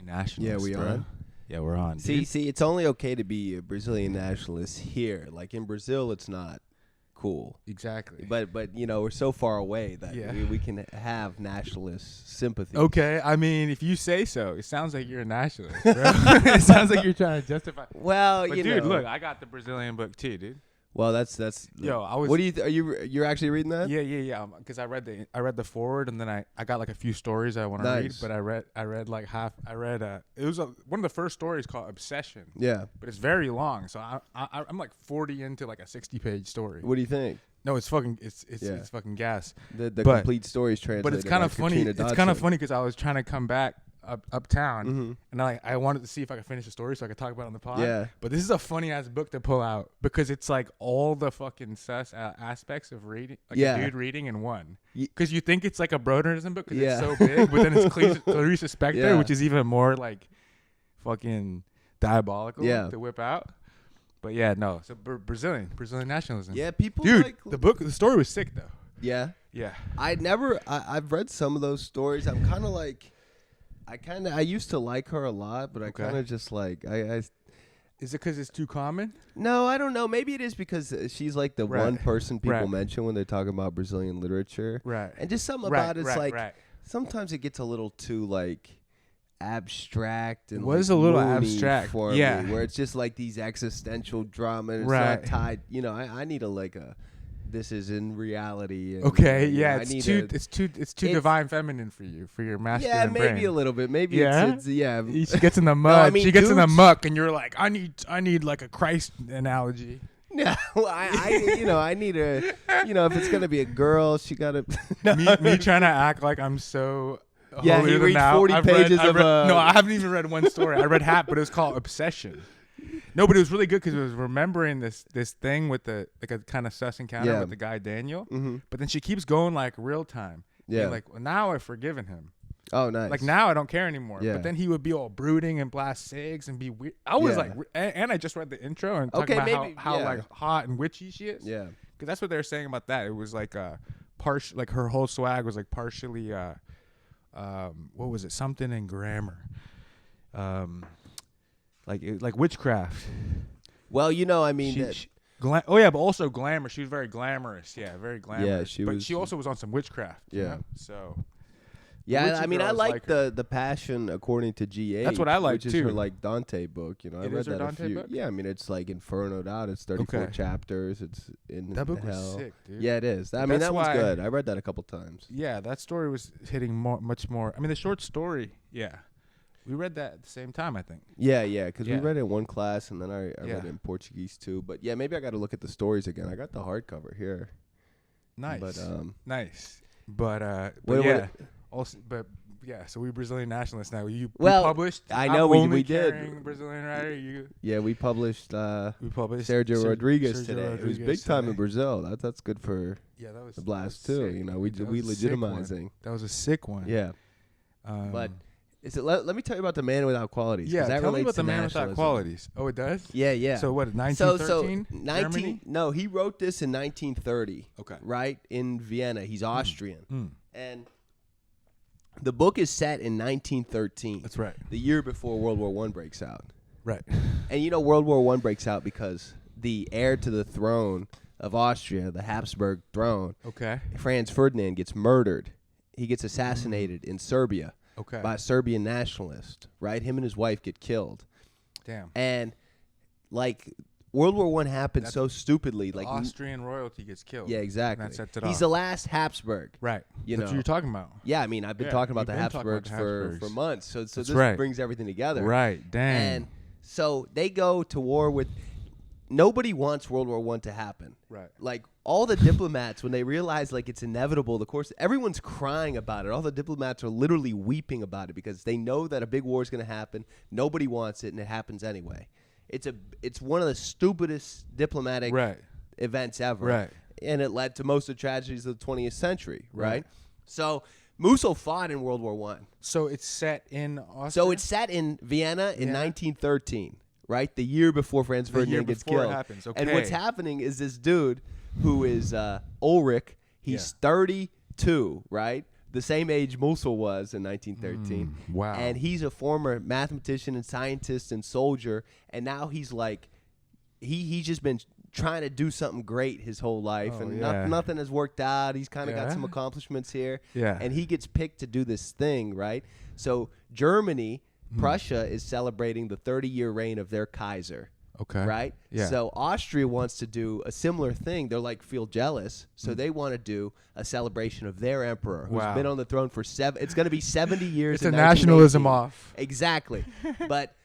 nationalists. Yeah, we bro. on? Yeah, we're on. See, it's only okay to be a Brazilian nationalist here. Like in Brazil, it's not cool. Exactly. But we're so far away that Yeah. we can have nationalist sympathy. Okay, I mean, if you say so, it sounds like you're a nationalist, bro. It sounds like you're trying to justify. Well, But dude, look, I got the Brazilian book too, dude. Well, that's. Yo, I was. What do you? You're actually reading that? Yeah. Because I read the forward, and then I got like a few stories I want to read, Nice. but I read like half. It was one of the first stories called Obsession. Yeah. But it's very long, so I'm like 40 into like a 60-page story. What do you think? No, it's fucking it's Yeah. it's fucking gas. The But- complete story is translated. But it's kind by of funny. Katrina It's kind of Dodson. funny because I was trying to come back uptown, Mm-hmm. and I wanted to see if I could finish the story so I could talk about it on the pod. Yeah. But this is a funny ass book to pull out because it's like all the fucking sus aspects of reading, like Yeah. a dude reading in one. Ye- Because you think it's like a broderism book because Yeah. it's so big, but then it's Clarice Lispector, Yeah. which is even more like fucking diabolical Yeah. to whip out. But yeah, no. So Brazilian nationalism. Yeah, people Dude, like the story was sick though. Yeah. Yeah. I've read some of those stories. I'm kind of like, I used to like her a lot, but I Okay. kind of just like, Is it because it's too common? no, I don't know. Maybe it is because she's like the Right. one person people Right. mention when they're talking about Brazilian literature. Right. And just something Right, about it's right, like, right. sometimes it gets a little too like abstract and It was like, a little moony abstract, for yeah. me, where it's just like these existential drama and it's Right. not tied. I need a this is in reality. And, Okay, you know, yeah, I it's need too it's- divine feminine for you, for your masculine yeah, maybe brain. a little bit. Maybe Yeah? it's yeah. She gets in the mud. I mean, she gets in the dudes- muck, and you're like, I need like a Christ analogy. Yeah, well, I need a, if it's gonna be a girl, she gotta. me trying to act like I'm so. Yeah, holier he than reads thou. 40 pages of, No, I haven't even read one story. I read half, but it was called Obsession. No, but it was really good because it was remembering this thing with the like a kind of sus encounter Yeah. with the guy Daniel. Mhm. But then she keeps going like real time. Yeah. And like, well, now I've forgiven him. Oh, nice. Like now I don't care anymore. Yeah. But then he would be all brooding and blast cigs and be weird. I was Yeah. like, and I just read the intro and talking Okay, about maybe, how yeah. like hot and witchy she is. Yeah. Because that's what they were saying about that. It was like like her whole swag was like partially what was it? Something in grammar. Like witchcraft. Well, I mean, that, Oh yeah, but also glamour. She was very glamorous. Yeah, very glamorous. Yeah, she but was- she also was on some witchcraft. you Yeah. know? So yeah. witchy I mean, I girls like like her. the Passion according to G.A. That's what I like, which is too. her like Dante book. I It read is her that Dante a few. book? Yeah, I mean, it's like Infernoed out. It's 34 Okay. chapters. It's in that book hell. was sick, dude. Yeah, it is. I mean, That's that one's why- good. I read that a couple times. Yeah, that story was hitting much more. I mean, the short story. Yeah, we read that at the same time. I think. Yeah, because Yeah. we read it in one class, and then I Yeah. read it in Portuguese too. But yeah, maybe I got to look at the stories again. I got the hardcover here. Nice. But Nice. But What- yeah. Also, but yeah. So we Brazilian nationalists now. We published. I I'm know we only did. carrying Brazilian writer. yeah, we published We published Sergio Rodriguez Sergio today. It was Rodriguez big time in today. Brazil. That's good for Yeah, that was the blast that was too. sick. We That we was a sick one. legitimizing. That was a sick one. Yeah, but is it? Let me tell you about the man without qualities. 'cause Yeah, that tell me relates about the to man without nationalism. qualities. Oh, it does. Yeah, yeah. So what? So 1913. 19. Germany? No, he wrote this in 1930. Okay. Right in Vienna. He's Austrian, Mm. and the book is set in 1913. That's right. The year before World War I breaks out. Right. And World War I breaks out because the heir to the throne of Austria, the Habsburg throne, Okay. Franz Ferdinand, gets murdered. He gets assassinated in Serbia Okay. by a Serbian nationalist, right? Him and his wife get killed. Damn. And, like, World War I happened That's- so stupidly. The Like, Austrian royalty gets killed. yeah, exactly. And that sets it He's off. the last Habsburg. Right. You That's what know. you're talking about. Yeah, I mean, I've been Yeah, talking about you've the been talking about Habsburgs the for Habsburgs. months. So That's this right. brings everything together. Right. Dang. And so they go to war with. Nobody wants World War I to happen. Right. Like all the diplomats, when they realize like it's inevitable, of course, everyone's crying about it. All the diplomats are literally weeping about it because they know that a big war is going to happen. Nobody wants it, and it happens anyway. It's one of the stupidest diplomatic Right. events ever. Right. And it led to most of the tragedies of the 20th century. Right. Right. So Musil fought in World War I. So it's set in Austria. So it's set in Vienna in Yeah. 1913, right? The year before Franz The year Ferdinand gets before it killed. happens, And what's okay. happening is this dude who is Ulrich, he's Yeah. 32, right? the same age Musil was in 1913. Wow. And he's a former mathematician and scientist and soldier, and now he's like, he's just been trying to do something great his whole life, and nothing has worked out. He's kind of got some accomplishments here, and he gets picked to do this thing, right? So Germany, Prussia is celebrating the 30-year reign of their Kaiser. Okay. Right? Yeah. So Austria wants to do a similar thing. They're like, feel jealous. So they want to do a celebration of their emperor who's been on the throne for it's going to be 70 years. It's a nationalism off. Exactly. But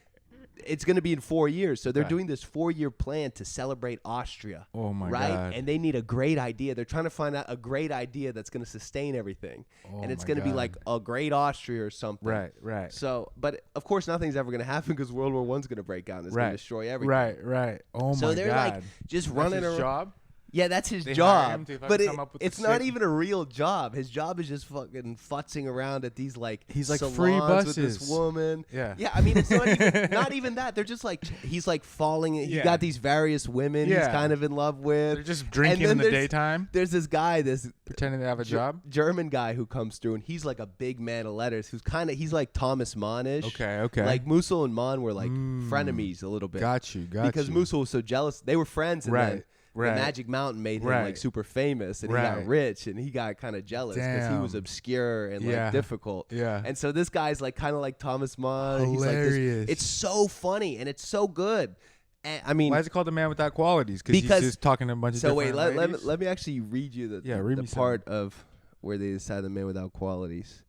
it's going to be in 4 years. So they're doing this 4-year plan to celebrate Austria. Oh, my right? God. And they need a great idea. They're trying to find out a great idea that's going to sustain everything. And it's going to be like a great Austria or something. Right. So, but of course, nothing's ever going to happen because World War I's going to break out and it's going to destroy everything. Right. Oh, my God. So they're like just running his around. Job? Yeah, that's his They hire job. him to fucking But come up with it's the not sick- even a real job. His job is just fucking futzing around at these like He's like salons free with buses. this woman. Yeah. Yeah, I mean it's not even that. They're just like he's like falling. He got these various women he's kind of in love with. They're just drinking in the daytime. There's this guy, this Pretending to have a job. German guy who comes through, and he's like a big man of letters. He's like Thomas Mann-ish. Okay. Like Musil and Mann were like frenemies a little bit. Got you. Because Musil was so jealous. They were friends, and then the Right. Magic Mountain made him like super famous, and he got rich, and he got kind of jealous because he was obscure and like difficult. Yeah. And so this guy's like kind of like Thomas Mann. Hilarious. He's like this, it's so funny and it's so good. And, I mean, why is it called The Man Without Qualities? Because he's just talking to a bunch of so different wait, ladies? let me actually read you the part of where they decided The Man Without Qualities.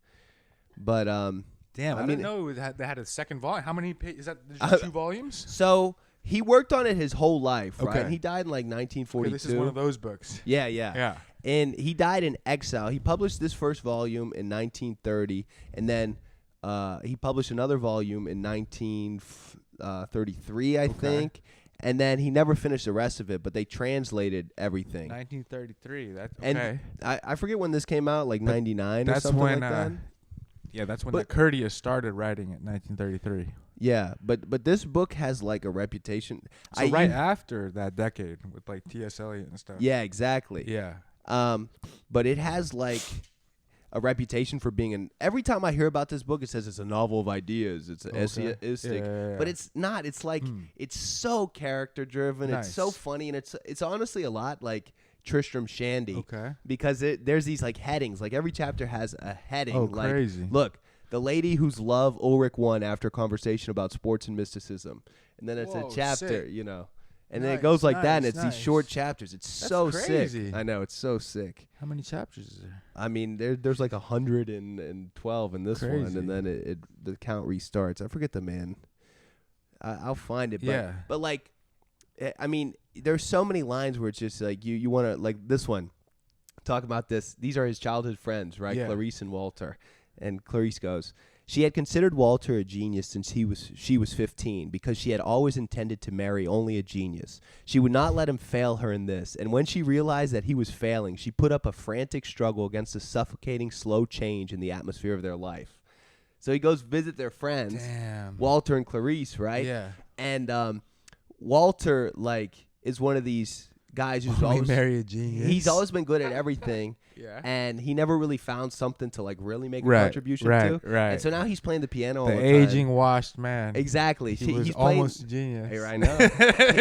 But damn, I didn't know they had a second volume. How many pages? Is that 2 volumes? So he worked on it his whole life, right? Okay. And he died in like 1942. Okay, this is one of those books. Yeah. And he died in exile. He published this first volume in 1930, and then he published another volume in 1933, I think. And then he never finished the rest of it, but they translated everything. 1933. That's okay. And I forget when this came out, like 99 or something like that. Yeah, that's when Curtius started writing it, 1933. Yeah, but this book has like a reputation. So right after that decade with like T.S. Eliot and stuff. Yeah, exactly. Yeah. But it has like a reputation for being every time I hear about this book, it says it's a novel of ideas. It's essayistic. Yeah. But it's not. It's like it's so character driven. Nice. It's so funny, and it's honestly a lot like Tristram Shandy. Okay. Because there's these like headings. Like every chapter has a heading. Oh, like, crazy. Look, the lady whose love Ulrich won after a conversation about sports and mysticism. And then it's a chapter, sick. And then it goes like that, and it's these short chapters. It's so crazy. sick. I know, it's so sick. How many chapters is there? I mean, there's like 112 in this one, and then the count restarts. I forget the man. I'll find it. But, but like, I mean, there's so many lines where it's just like you want to, like this one, talk about this. These are his childhood friends, right? Yeah. Clarice and Walter. And Clarice goes, she had considered Walter a genius since she was 15 because she had always intended to marry only a genius. She would not let him fail her in this, and when she realized that he was failing, she put up a frantic struggle against the suffocating slow change in the atmosphere of their life. So he goes visit their friends, Walter and Clarice, right? Yeah. And Walter is one of these guys who's always marry a genius. He's always been good at everything. Yeah. And he never really found something to really make a contribution to. Right. And so now he's playing the piano all the time. The aging washed man. Exactly. He's almost a genius. Hey, I know.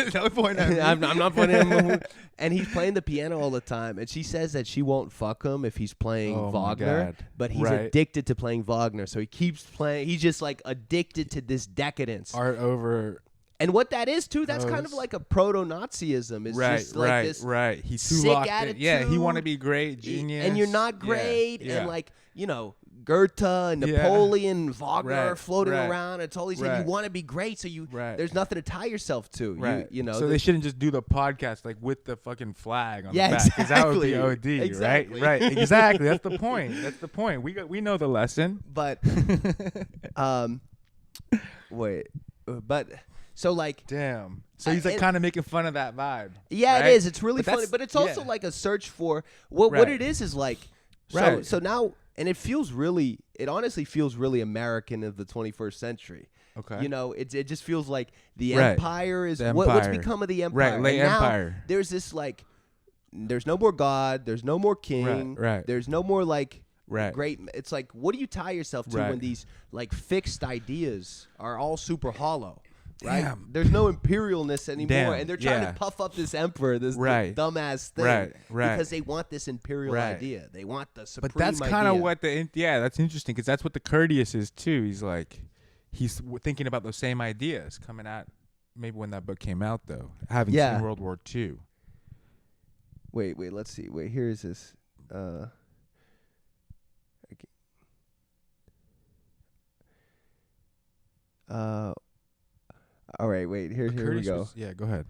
Don't point at me. I'm not pointing at him. And he's playing the piano all the time. And she says that she won't fuck him if he's playing Wagner. But he's addicted to playing Wagner. So he keeps playing. He's just addicted to this decadence. Art over... And what that is too, that's kind of like a proto-Nazism. It's just like this He's too sick locked attitude. in. Yeah, he want to be great, genius. And you're not great. And Goethe and Napoleon, Wagner floating around. It's all these things. You want to be great, so there's nothing to tie yourself to. Right. So they shouldn't just do the podcast with the fucking flag on the back. Exactly. Because that would be OD, exactly. right? Exactly. That's the point. That's the point. We know the lesson. But, So damn. So he's kind of making fun of that vibe. Yeah, right? it is. It's really funny, but it's also like a search for what it is like. So now, and it honestly feels really American of the 21st century. Okay. It just feels like the empire is what's become of the empire. Right, late empire. There's this there's no more God. There's no more king. Right. There's no more Right. great. It's like, what do you tie yourself to when these like fixed ideas are all super hollow? Right? Damn. There's no imperialness anymore, Damn, and they're trying to puff up this emperor, this dumbass thing, right. because they want this imperial idea. They want the supreme. But that's kind of what that's interesting because that's what the Curtius is too. He's like, thinking about those same ideas coming out. Maybe when that book came out, though, having seen World War II. Wait, let's see. Wait, here is this. All right, wait. Here we go. Go ahead.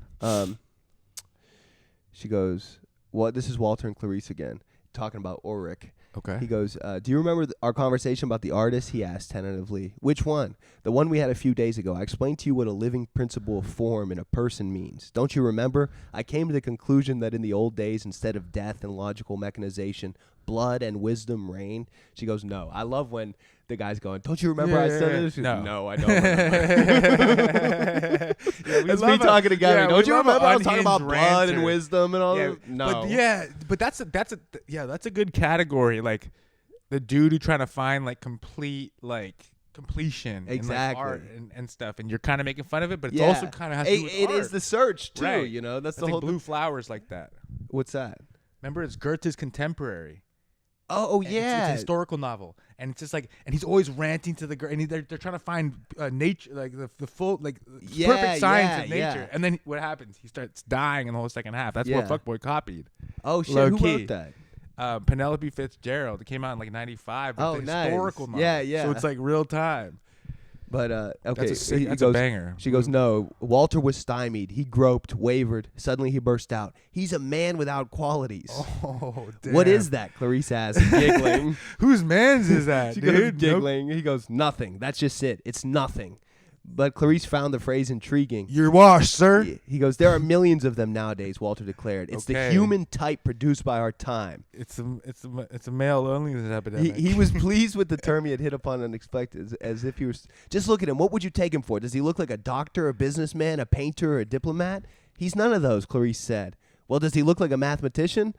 She goes, "What? This is Walter and Clarice again, talking about Ulrich." Okay. He goes, "Do you remember our conversation about the artist?" He asked tentatively. "Which one? The one we had a few days ago. I explained to you what a living principle of form in a person means. Don't you remember? I came to the conclusion that in the old days, instead of death and logical mechanization, blood and wisdom reigned." She goes, "No." I love when the guy's going, "Don't you remember I said this?" No, I don't remember. It's me talking to Gabby. Don't you remember I was talking about blood and wisdom and all that? No. But that's a good category. Like the dude who trying to find like complete completion exactly in, like, art and stuff, and you're kind of making fun of it, but it's also kind of has to do with it art. is the search too. Right. You know, that's the like whole Blue Flowers like that. What's that? Remember, it's Goethe's contemporary. Oh and yeah, it's a historical novel, and it's just like, and he's always ranting to the girl, and they're trying to find nature, like the full perfect science of nature, and then what happens? He starts dying in the whole second half. That's what Fuckboy copied. Oh shit, who wrote that? Penelope Fitzgerald. It came out in like '95. But it's a historical novel. Yeah. So it's like real time. But okay, that's a banger. She goes, "No, Walter was stymied. He groped, wavered. Suddenly he burst out. He's a man without qualities." Oh, damn. What is that? Clarice asked, giggling. Whose man's is that, she dude? goes, giggling. He goes, "Nothing. That's just it. It's nothing." But Clarice found the phrase intriguing. "You're washed, sir." He goes, "There are millions of them nowadays," Walter declared. "It's the human type produced by our time." It's a male loneliness epidemic. He was pleased with the term he had hit upon unexpected, as if he was just look at him. What would you take him for? Does he look like a doctor, a businessman, a painter, or a diplomat? He's none of those, Clarice said. Well, does he look like a mathematician?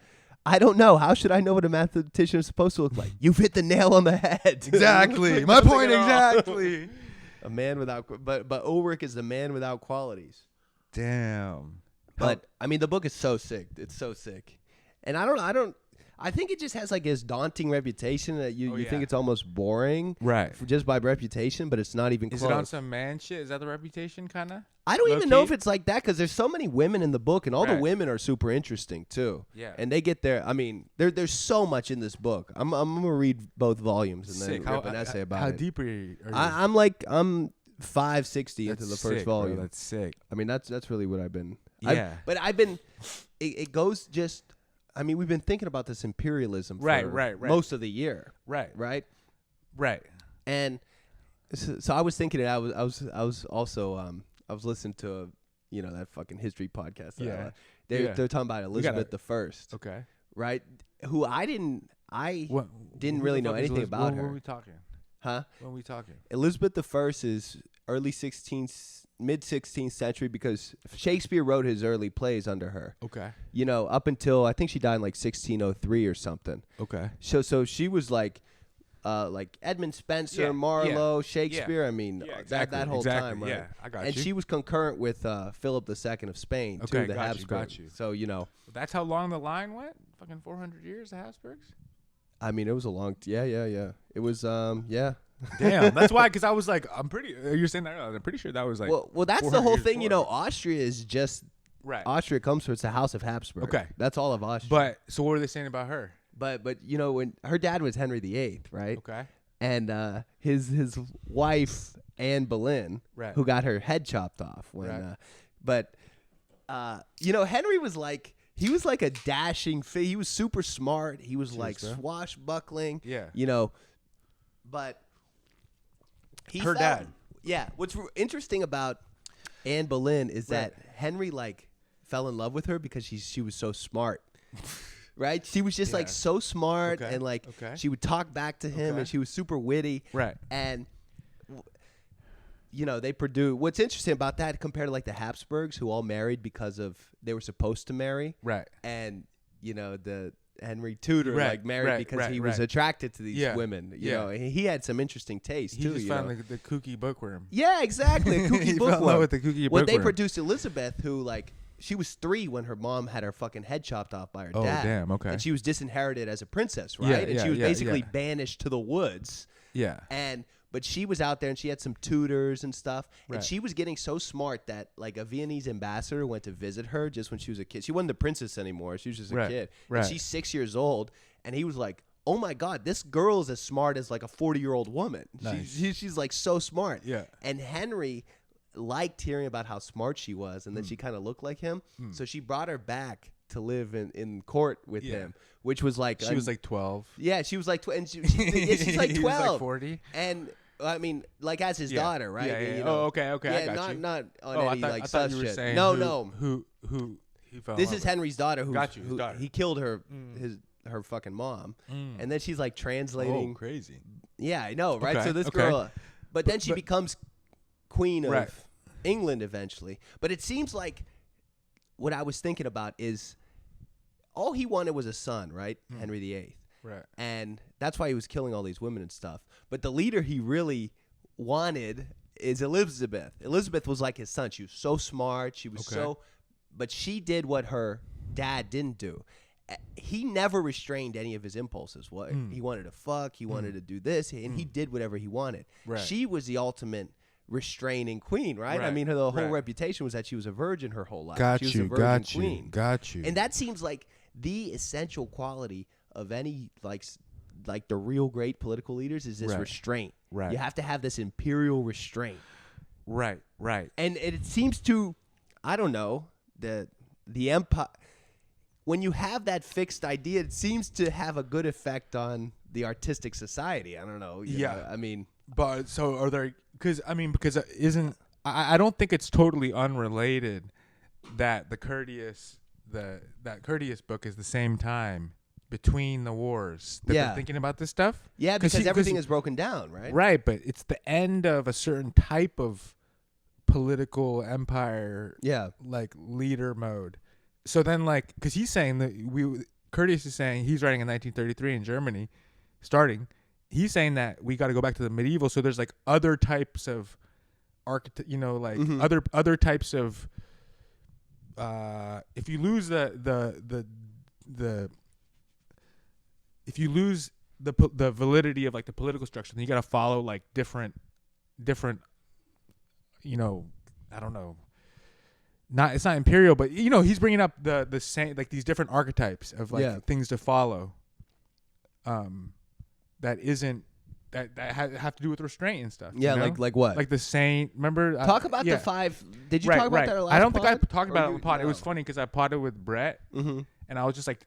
I don't know. How should I know what a mathematician is supposed to look like? You've hit the nail on the head. Exactly. My point exactly. A man without, but Ulrich is the man without qualities. Damn. But I mean, the book is so sick. It's so sick, and I think it just has like this daunting reputation that you think it's almost boring, right? Just by reputation, but it's not even close. Is it on some man shit? Is that the reputation kind of? I don't even know if it's like that because there's so many women in the book, and all the women are super interesting too. Yeah, and they get there. I mean, there's so much in this book. I'm gonna read both volumes and then rip an essay about it. How deep are you? I'm 560 into the first volume. Bro, that's sick. I mean, that's really what I've been. Yeah, I've been. It goes just. I mean, we've been thinking about this imperialism for most of the year. Right. And so I was thinking. I was also I was listening to that fucking history podcast. They're talking about Elizabeth I. Okay. Right. Who I didn't really know anything about her. When are we talking? Huh? When are we talking? Elizabeth I is early 16th, mid 16th century because Shakespeare wrote his early plays under her. Okay. Up until I think she died in like 1603 or something. Okay. So she was like Edmund Spencer, Marlowe, Shakespeare. Yeah. I mean, exactly. that whole time, right? Yeah, I got you. And she was concurrent with Philip II of Spain, too, the Habsburgs. Got you. So, That's how long the line went? Fucking 400 years, the Habsburgs? I mean, it was a long... Yeah. It was, yeah. Damn, that's why, because I was like, you're saying that earlier, I'm pretty sure that was like... Well, that's the whole thing, Austria is just... Right. Austria comes from, it's the House of Habsburg. Okay. That's all of Austria. But, so what are they saying about her? But when her dad was Henry VIII, right? Okay. And his wife, Anne Boleyn, who got her head chopped off. Henry was like... He was like a dashing he was super smart. He was like swashbuckling. Yeah. But her dad. Yeah. What's interesting about Anne Boleyn is that Henry fell in love with her because she was so smart. Right? She was just so smart and she would talk back to him and she was super witty. Right. And they produce. What's interesting about that compared to the Habsburgs, who all married because of they were supposed to marry, right? And the Henry Tudor like married because he was attracted to these women. You know, he had some interesting taste too. He just found the kooky bookworm. Yeah, exactly. Kooky bookworm. Fell in love with the kooky bookworm. Well, they produced Elizabeth, who like she was 3 when her mom had her fucking head chopped off by her dad. Oh damn, okay. And she was disinherited as a princess, right? And she was basically banished to the woods. Yeah. But she was out there and she had some tutors and stuff. Right. And she was getting so smart that like a Viennese ambassador went to visit her just when she was a kid. She wasn't the princess anymore. She was just a kid. Right. And she's 6 years old. And he was like, oh my God, this girl is as smart as like a 40-year-old woman. Nice. She's like so smart. Yeah. And Henry liked hearing about how smart she was. And then she kind of looked like him. So she brought her back to live in court with him, which was like... She was like 12. Yeah, she was like... And she's like 12. He was like 40. And... I mean, like as his daughter, right? Yeah, yeah. You know? Oh, okay. Yeah, I got you. Not on any like sus you were shit. saying No. Who he fell in This love is Henry's daughter. His daughter. He killed her her fucking mom, and then she's like translating. Oh, crazy. Yeah, I know, right? Okay, So this girl, but then she becomes queen of England eventually. But it seems like what I was thinking about is all he wanted was a son, right? Henry VIII. Right. And that's why he was killing all these women and stuff. But the leader he really wanted is Elizabeth. Elizabeth was like his son. She was so smart. She was but she did what her dad didn't do. He never restrained any of his impulses. What he wanted to fuck, he wanted to do this, and he did whatever he wanted. Right. She was the ultimate restraining queen, right? I mean, the whole reputation was that she was a virgin her whole life. She was a virgin queen. Got you. And that seems like the essential quality of any like the real great political leaders is this restraint. Right. You have to have this imperial restraint. Right. And it seems to, I don't know, the empire. When you have that fixed idea, it seems to have a good effect on the society. I don't know. You know, I mean, but so are there? Because isn't I don't think it's totally unrelated that the Curtius book is the same time between the wars that they're thinking about this stuff. Yeah, because everything is broken down, right? Right, but it's the end of a certain type of political empire. Yeah, like leader mode. So then, like, because he's saying that Curtius is saying he's writing in 1933 in Germany, starting. He's saying that we got to go back to the medieval. So there's like other types of other types of. If you lose if you lose the validity of like the political structure, then you got to follow like different. I don't know. It's not imperial, but he's bringing up the same like these different archetypes of like things to follow. That have to do with restraint and stuff. Yeah, like what? Like the saint. Remember? Talk about the 5. Did you talk about that last? I don't think I talked about it on the pod. No. It was funny because I podded with Brett, and I was just like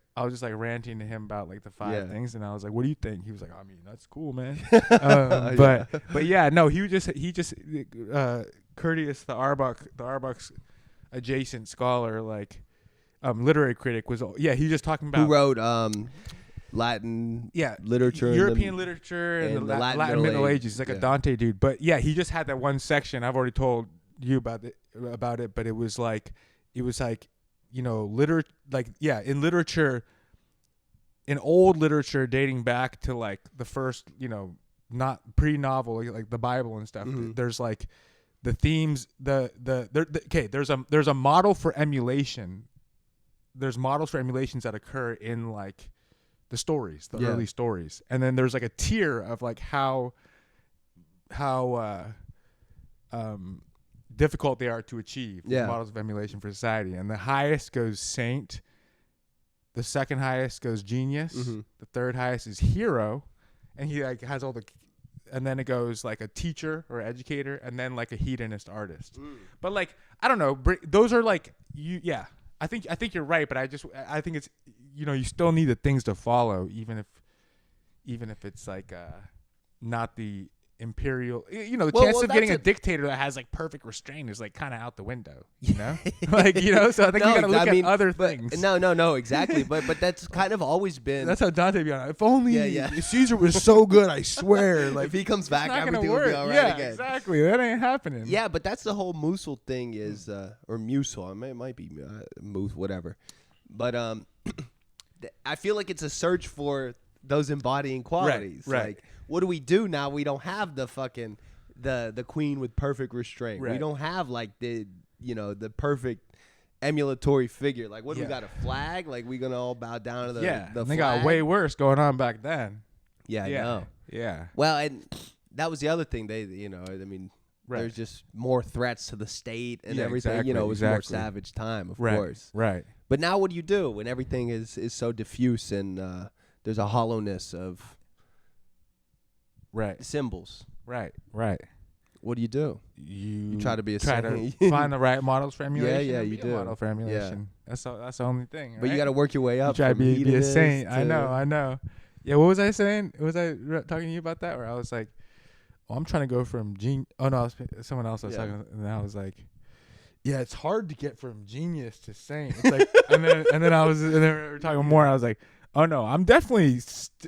ranting to him about like the 5 things, and I was like, "What do you think?" He was like, "I mean, that's cool, man." But yeah, no, he just Curtius, the Arbok's adjacent scholar, like literary critic, was he's just talking about who wrote Latin literature, European literature, and the Latin Middle Ages. He's like a Dante dude, but he just had that one section. I've already told you about it, but it was like in literature, in old literature dating back to like the first, not pre-novel, like the Bible and stuff. There's like the themes, there's a model for emulation. There's models for emulations that occur in like the stories, the early stories, and then there's like a tier of like how difficult they are to achieve. Models of emulation for society, and the highest goes saint. The second highest goes genius. The third highest is hero, and he like has all the. And then it goes like a teacher or educator, and then like a hedonist artist. But like I don't know, those are like you. Yeah, I think you're right, but I think it's you still need the things to follow, even if it's like not the imperial. The chance of getting a dictator that has like perfect restraint is like kind of out the window. Like so I think you got to look at other things. No, exactly. But that's kind of always been. That's how Dante be on it. If only Caesar was so good, I swear. Like if he comes back, everything will be all right again. Exactly. That ain't happening. Yeah, but that's the whole Musil thing or Musil. It might be whatever. But I feel like it's a search for those embodying qualities. Right. Like, what do we do now? We don't have the fucking the queen with perfect restraint. Right. We don't have like the perfect emulatory figure. Like, what do we got, a flag? Like, we gonna all bow down to the the they flag? got way worse going on back then. Yeah, I know. Yeah. Well, and that was the other thing. They, I mean, there's just more threats to the state and everything. Exactly, it was a more savage time, of course. Right. But now, what do you do when everything is so diffuse and there's a hollowness of symbols? Right. What do you do? You try to be to find the right models for emulation. Yeah, you do. Model for emulation. Yeah. That's the only thing. Right? But you got to work your way up. You try to be a saint. I know. Yeah, what was I saying? Was I talking to you about that? Or I was like, I'm trying to go from Oh no, someone else was talking, and I was like, yeah, it's hard to get from genius to saint. It's like, and then we were talking more. And I was like, oh no, I'm definitely.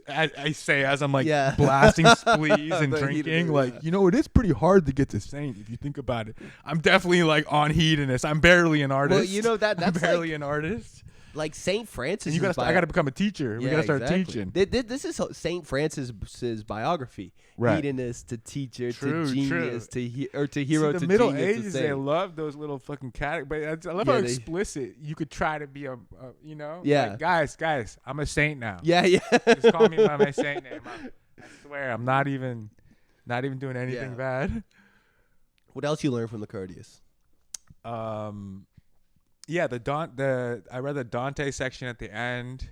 I say as I'm like blasting splees and drinking, like it is pretty hard to get to saint if you think about it. I'm definitely like on hedonist. I'm barely an artist. Well, that's I'm barely an artist. Like Saint Francis. And I got to become a teacher. We got to start teaching. This is Saint Francis's biography. Right. Hedonist to teacher to genius to hero to genius. The Middle Ages, they love those little fucking categories. But I love how explicit you could try to be a Yeah. Like, guys, I'm a saint now. Yeah. Just call me by my saint name. I swear, I'm not even doing anything bad. What else you learned from the Curtius? Yeah, I read the Dante section at the end.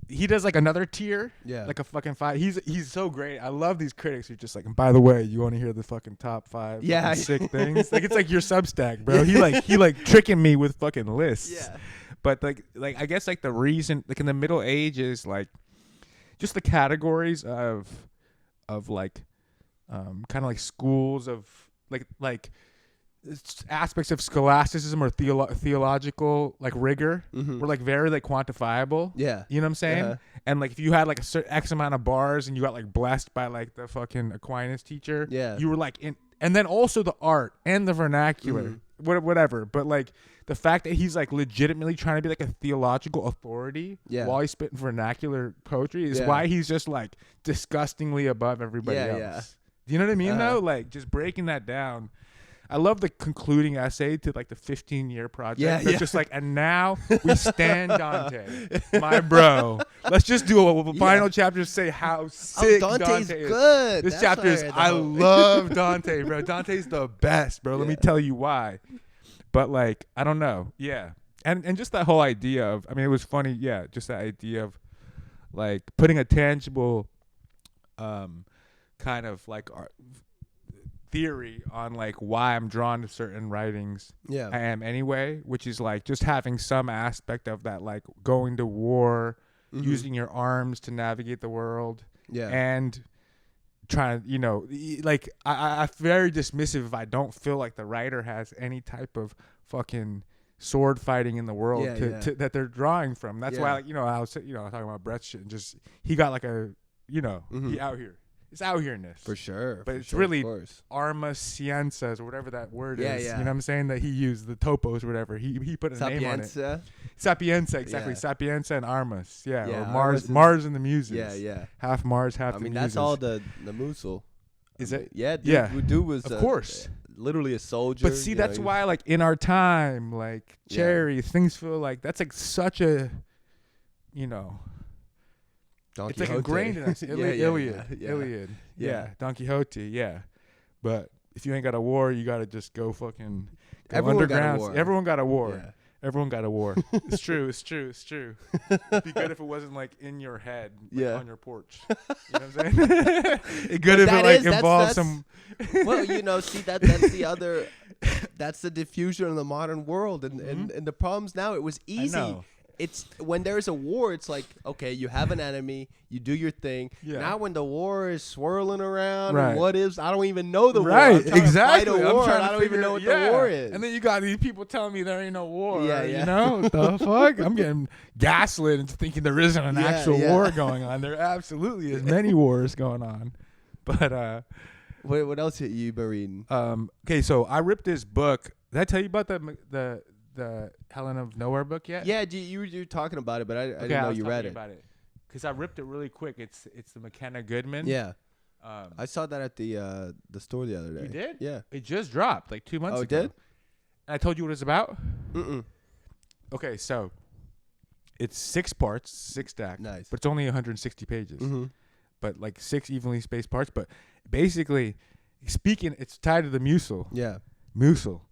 He does like another tier, like a fucking 5. He's so great. I love these critics who just like, and by the way, you want to hear the fucking top 5 sick things? Like, it's like your Substack, bro. He like tricking me with fucking lists. Yeah. But like I guess like the reason, like in the Middle Ages, like just the categories of like kind of like schools of like aspects of scholasticism or theological like rigor were like very like quantifiable. Yeah, you know what I'm saying? And like if you had like a certain X amount of bars and you got like blessed by like the fucking Aquinas teacher, you were like in. And then also the art and the vernacular, whatever. But like the fact that he's like legitimately trying to be like a theological authority while he's spitting vernacular poetry is why he's just like disgustingly above everybody else. Yeah. Do you know what I mean though? Like just breaking that down. I love the concluding essay to like the 15-year project. Yeah, just like, and now we stand Dante, my bro. Let's just do a final chapter to say how sick Dante's Dante is. Good. This chapter is, I love Dante, bro. Dante's the best, bro. Let me tell you why. But like, I don't know. Yeah. And just that whole idea of, I mean, it was funny. Yeah. Just that idea of like putting a tangible kind of like theory on like why I'm drawn to certain writings I am anyway, which is like just having some aspect of that, like going to war, using your arms to navigate the world, and trying to, like I'm very dismissive if I don't feel like the writer has any type of fucking sword fighting in the world that they're drawing from. That's why, like, I was talking about Brett's shit and just he got like a he out here. It's out here-ness. For sure. But it's really arma sciences or whatever that word is. Yeah. You know what I'm saying? That he used, the topos or whatever. He put a name on it. Sapienza, exactly. Yeah. Sapienza and armas. Yeah. Or Mars and the Muses. Yeah. Half Mars, half the Muses. That's all the Musil. Is it? Yeah. Dude was, of course, literally a soldier. But see, that's why, like, in our time, like, Cherry, things feel like that's like such a, Don it's Quixote. like ingrained in us. Iliad. Yeah. Don Quixote. Yeah. But if you ain't got a war, you got to just go fucking underground. Everyone got a war. Yeah. Everyone got a war. It's true. It'd be good if it wasn't like in your head, like on your porch. You know what I'm saying? It's good if it like involves some. Well, see that's the other. That's the diffusion in the modern world, and the problems now. It was easy. It's when there's a war, it's like, okay, you have an enemy, you do your thing. Yeah. Now when the war is swirling around, and what is, I don't even know the war. Right, exactly. I don't even know what the war is. And then you got these people telling me there ain't no war. Yeah. The fuck? I'm getting gaslit into thinking there isn't an actual war going on. There absolutely is many wars going on. But what else you been reading? Okay, so I ripped this book Did I tell you about the Helen of Nowhere book yet? Yeah, you were talking about it, but I didn't know you read it. About it because I ripped it really quick. It's the Makenna Goodman. Yeah. I saw that at the store the other day. You did? Yeah. It just dropped like 2 months ago. Oh, it did? And I told you what it's about? Mm-mm. Okay, so it's 6 parts, 6 stack. Nice. But it's only 160 pages. Mm-hmm. But like 6 evenly spaced parts. But basically, it's tied to the Musil. Yeah. Musil.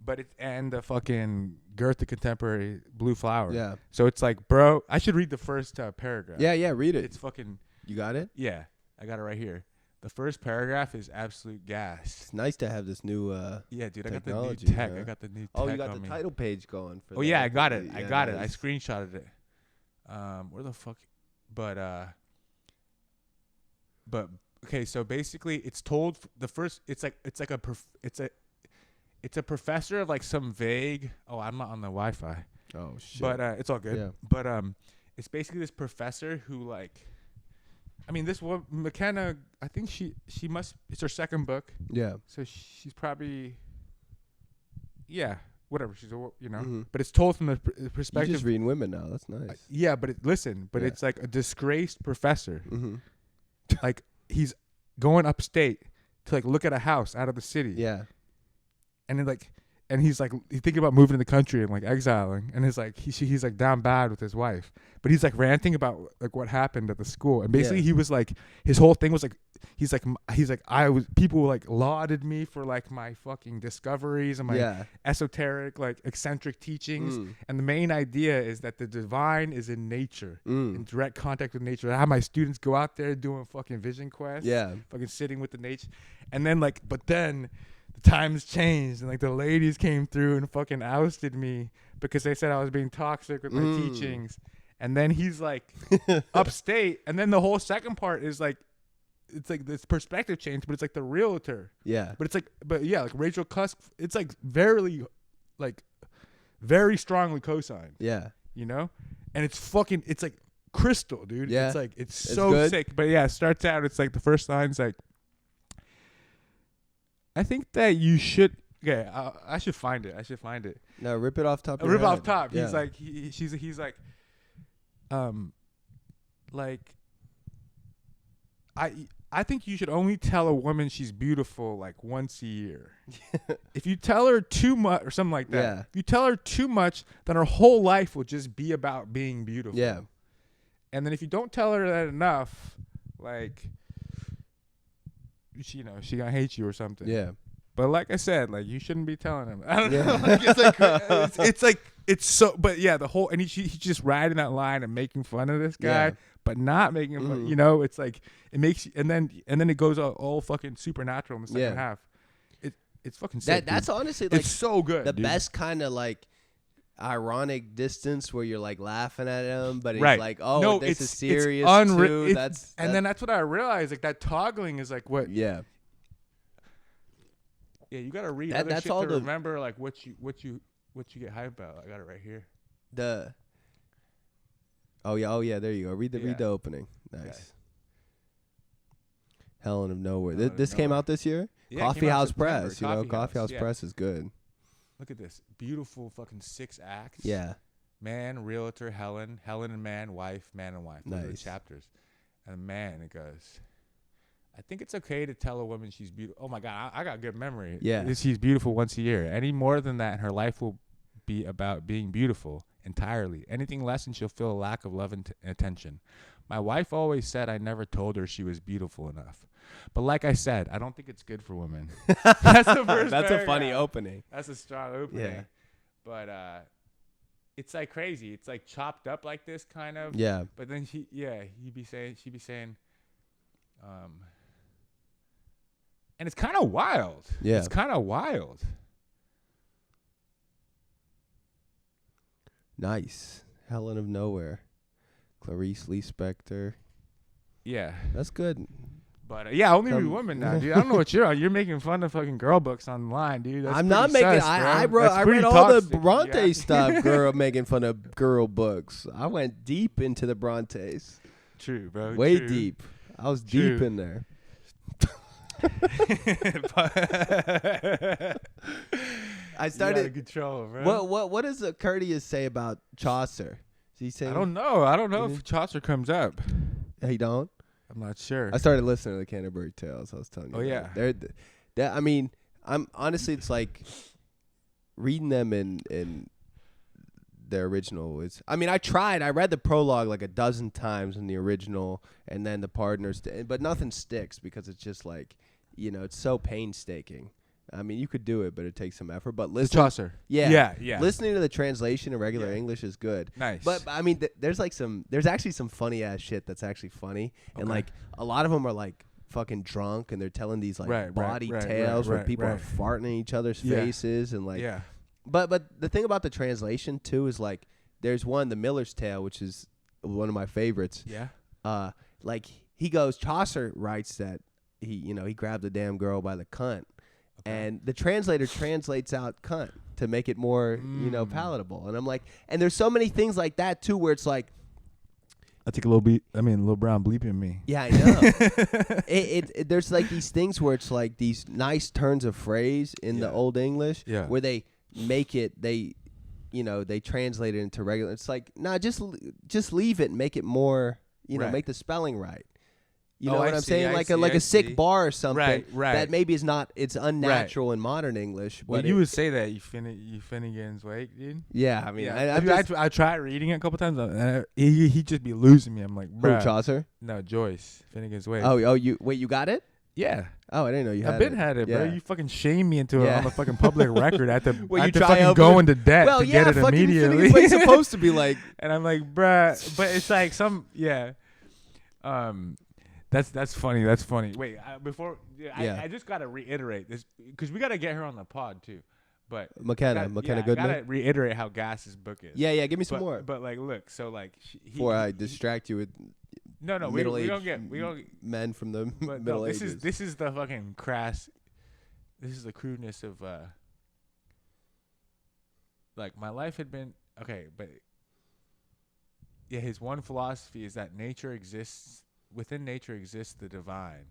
But and the fucking Goethe contemporary Blue Flower. Yeah. So it's like, bro, I should read the first paragraph. Yeah, read it. It's fucking. You got it? Yeah, I got it right here. The first paragraph is absolute gas. It's nice to have this new yeah, dude, I got the new technology, tech. huh? I got the new tech. Oh, you got the me. title page going for Oh, yeah, I got it. Yeah, I got it. I nice. screenshotted it. Where the fuck? But okay, so basically it's told the first it's a professor of like some vague. Oh, I'm not on the Wi-Fi. Oh shit. But it's all good. Yeah. But it's basically this professor who like, I mean, this one Makenna. I think she must. It's her second book. Yeah. So she's probably. Yeah, whatever. She's Mhm. but it's told from the You're perspective. just reading women now. That's nice. Yeah, but Yeah. it's like a disgraced professor. Mm-hmm. Like he's going upstate to like look at a house out of the city. Yeah. And then he's thinking about moving to the country and like exiling, and he's like down bad with his wife, but he's like ranting about like what happened at the school, and basically he was like, his whole thing was like, he's like people like lauded me for like my fucking discoveries and my esoteric like eccentric teachings, and the main idea is that the divine is in nature, in direct contact with nature. I have my students go out there doing fucking vision quests, fucking sitting with the nature, and then but then the times changed and like the ladies came through and fucking ousted me because they said I was being toxic with my teachings. And then he's like upstate, and then the whole second part is like, it's like this perspective change, but it's like the realtor. Yeah. But it's like, like Rachel Cusk, it's like very strongly co-signed. Yeah. You know? And it's like crystal, dude. Yeah. It's like, it's so good. Sick. But yeah, it starts out, it's like the first line's like, I think that you should. Okay, I should find it. No, rip it off top. Rip it off top. Yeah. He's like, he's like, I think you should only tell a woman she's beautiful like once a year. If you tell her too much or something like that, if you tell her too much, then her whole life will just be about being beautiful. Yeah. And then if you don't tell her that enough, like, she gonna hate you or something. Yeah. But like I said, like you shouldn't be telling him. I don't know. Like, it's so. But yeah, the whole and he's just riding that line and making fun of this guy, but not making fun. You know, it's like it makes you, and then it goes all fucking supernatural in the second half. It's fucking sick. That's honestly like it's so good. The best kind of like ironic distance where you're like laughing at him, but it's like, oh, no, this is serious too. Then that's what I realized. Like that toggling is like what. Yeah. Yeah, you gotta read other shit to remember like what you get hyped about. I got it right here. Oh yeah, there you go. Read the opening. Nice. Okay. Helen of Nowhere. This came out this year. Yeah, Coffee House Press. Coffee House Press is good. Look at this beautiful fucking 6 acts. Yeah. Man, realtor, Helen and man, wife, man and wife. Those are the chapters. And man, it goes. I think it's okay to tell a woman she's beautiful. Oh my God, I got good memory. Yeah. She's beautiful once a year. Any more than that, her life will be about being beautiful entirely. Anything less and she'll feel a lack of love and attention. My wife always said I never told her she was beautiful enough. But like I said, I don't think it's good for women. That's the first That's a funny opening. That's a strong opening. Yeah. But it's like crazy. It's like chopped up like this kind of. Yeah. But then she'd be saying, and it's kind of wild. Yeah. It's kind of wild. Nice. Helen of Nowhere. Clarice Lispector. Yeah. That's good. But only read women now, dude. I don't know what you're on. You're making fun of fucking girl books online, dude. That's I'm not making. I read all the Bronte stuff. Making fun of girl books. I went deep into the Brontes. True, bro. Way deep. I was deep in there. I started. You out of control, bro. What does Curtius say about Chaucer? Is he saying? I don't know if Chaucer comes up. He don't. I'm not sure. I started listening to the Canterbury Tales. I was telling you. Oh yeah. I mean, I'm honestly, it's like reading them in their original is. I mean, I tried. I read the prologue like a dozen times in the original, and then the partners, but nothing sticks because it's just like, it's so painstaking. I mean, you could do it, but it takes some effort. But listen, Chaucer. Yeah. Listening to the translation in regular English is good. Nice. But I mean, there's actually some funny ass shit that's actually funny, and like a lot of them are like fucking drunk, and they're telling these like bawdy tales where people are farting in each other's faces, and like. Yeah. But the thing about the translation too is like there's one, The Miller's Tale, which is one of my favorites. Yeah. Like Chaucer writes that he grabbed the damn girl by the cunt. And the translator translates out cunt to make it more, palatable. And I'm like, and there's so many things like that too, where it's like, I take a little brown bleeping me. yeah, I know. There's like these things where it's like these nice turns of phrase in the Old English, where they make it, they translate it into regular. It's like, nah, just leave it and make it more, make the spelling right. You know what I'm saying? Like a sick bar or something. Right. That maybe is not. It's unnatural in modern English. Well, you would say that you Finnegan's Wake, dude. Yeah, I mean, I tried reading it a couple times, and he just be losing me. I'm like, bro. Chaucer? No, Joyce. Finnegan's Wake. Oh, you got it? Yeah. Oh, I didn't know you had it. Had it, bro. You fucking shamed me into it on the fucking public record. I had to fucking go go into debt to get it immediately. It's supposed to be like. And I'm like, bruh. But it's like That's funny. That's funny. Wait, I just gotta reiterate this because we gotta get her on the pod too. But Makenna Goodman. I gotta reiterate how Gas's book is. Yeah. Give me some more. But like, look, so like, before I distract you with. No, we don't get men from the Middle Ages. This is the fucking crass. This is the crudeness of like my life had been okay, but yeah, his one philosophy is that nature exists. Within nature exists the divine.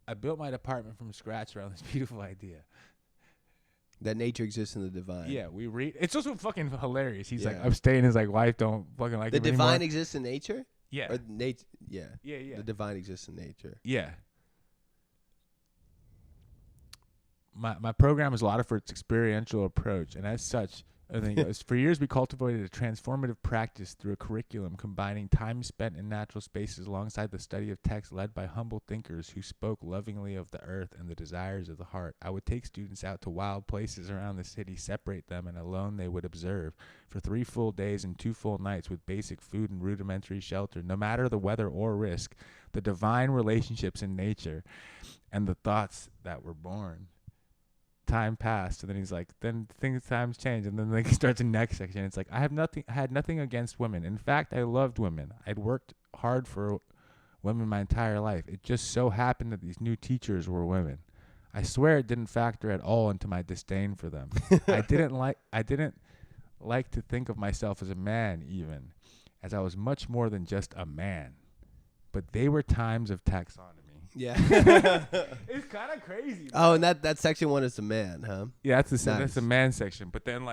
I built my department from scratch around this beautiful idea. That nature exists in the divine. Yeah, we read. It's also fucking hilarious. He's like, I'm staying. His like wife don't fucking like the him divine anymore. Exists in nature. Yeah. Or yeah. The divine exists in nature. Yeah. My program is lauded for its experiential approach, and as such, I think for years we cultivated a transformative practice through a curriculum combining time spent in natural spaces alongside the study of texts led by humble thinkers who spoke lovingly of the earth and the desires of the heart. I would take students out to wild places around the city, separate them, and alone they would observe for 3 full days and 2 full nights with basic food and rudimentary shelter, no matter the weather or risk, the divine relationships in nature and the thoughts that were born. Time passed, and then he's like, then times change, and then like he starts the next section. It's like, I had nothing against women. In fact, I loved women. I'd worked hard for women my entire life. It just so happened that these new teachers were women. I swear it didn't factor at all into my disdain for them. I didn't like to think of myself as a man, even, as I was much more than just a man. But they were times of taxonomy. Yeah. It's kind of crazy. Oh, and that section 1 is the man, huh? Yeah, that's the man section. But then no,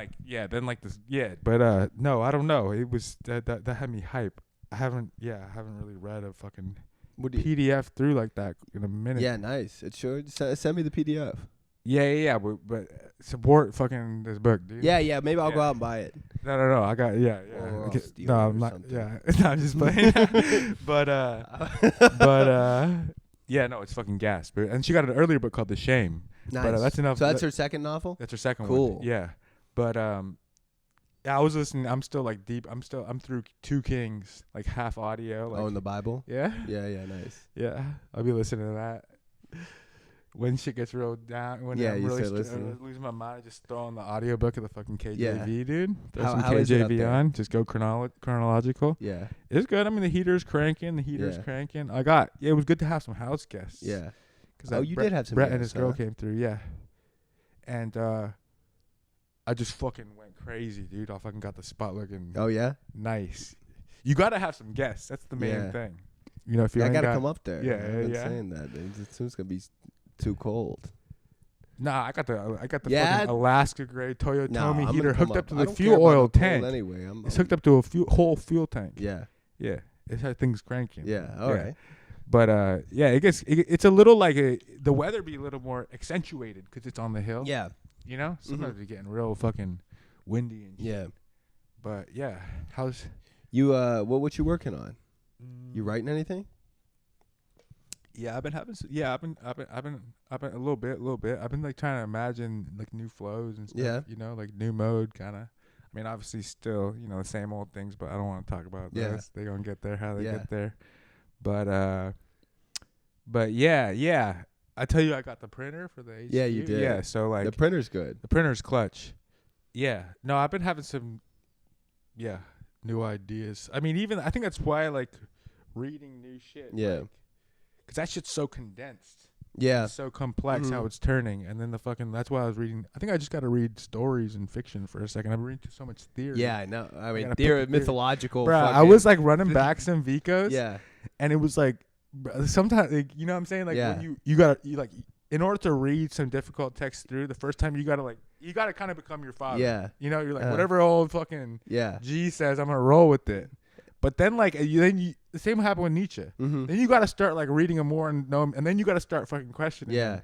I don't know. It was that had me hype. I haven't really read a fucking PDF through like that in a minute. Yeah, nice. It sure send me the PDF. Yeah. But support fucking this book, dude. Yeah. Maybe I'll go out and buy it. No. I got No, I'm not. Something. Yeah, no, I'm just playing. But yeah, no, it's fucking gas. But and she got an earlier book called The Shame. Nice. But that's enough. So that's her second novel. That's her second one. Cool. Yeah, but yeah, I was listening. I'm still like deep. I'm through 2 Kings, like half audio. Like, in the Bible. Yeah. Yeah. Nice. Yeah, I'll be listening to that. When shit gets real down, when I'm really losing my mind, I just throw on the audiobook of the fucking KJV, dude. Throw some KJV on. Just go chronological. Yeah. It's good. I mean, the heater's cranking. Cranking. It was good to have some house guests. Yeah. You did have some Brett guests, and his girl came through, yeah. And I just fucking went crazy, dude. I fucking got the spot looking nice. You got to have some guests. That's the main thing. You know, if you I ain't gotta got, come up there. Yeah, I've been yeah. saying that. It's soon gonna be too cold. Nah, I got the Yeah? fucking Alaska grade Toyotomi No, I'm heater gonna come hooked up to I the don't fuel care about oil the cold tank. Anyway, It's hooked up to a whole fuel tank. Yeah. Yeah, it's how things cranking. Yeah. All right. But yeah, it's a little like the weather be a little more accentuated because it's on the hill. Yeah. You know, sometimes it's getting real fucking windy and shit. Yeah. But yeah, how's You what you working on? You writing anything? Yeah, I've been having. I've been a little bit. I've been like trying to imagine like new flows and stuff. Yeah. You know, like new mode kind of. I mean, obviously still, you know, the same old things, but I don't want to talk about those. They gonna get there how they get there. But yeah. I tell you, I got the printer for the HQ. Yeah, you did. Yeah, so like The printer's good. the printer's clutch. Yeah. No, I've been having some. Yeah, new ideas. I mean, even I think that's why I like reading new shit. Yeah. Like, cause that shit's so condensed. Yeah. It's so complex how it's turning, and then that's why I was reading. I think I just got to read stories and fiction for a second. I'm reading so much theory. Yeah, I know. I mean, gotta mythological. Bro, I was like running back some Vicos. Yeah. And it was like, sometimes, like, you know what I'm saying? Like, when you gotta like, in order to read some difficult text through, the first time you gotta kind of become your father. Yeah. You know, you're like, whatever old fucking Yeah. G says, I'm gonna roll with it. But then like the same happened with Nietzsche. Mm-hmm. Then you got to start like reading him more and know him, and then you got to start fucking questioning. Yeah. Him.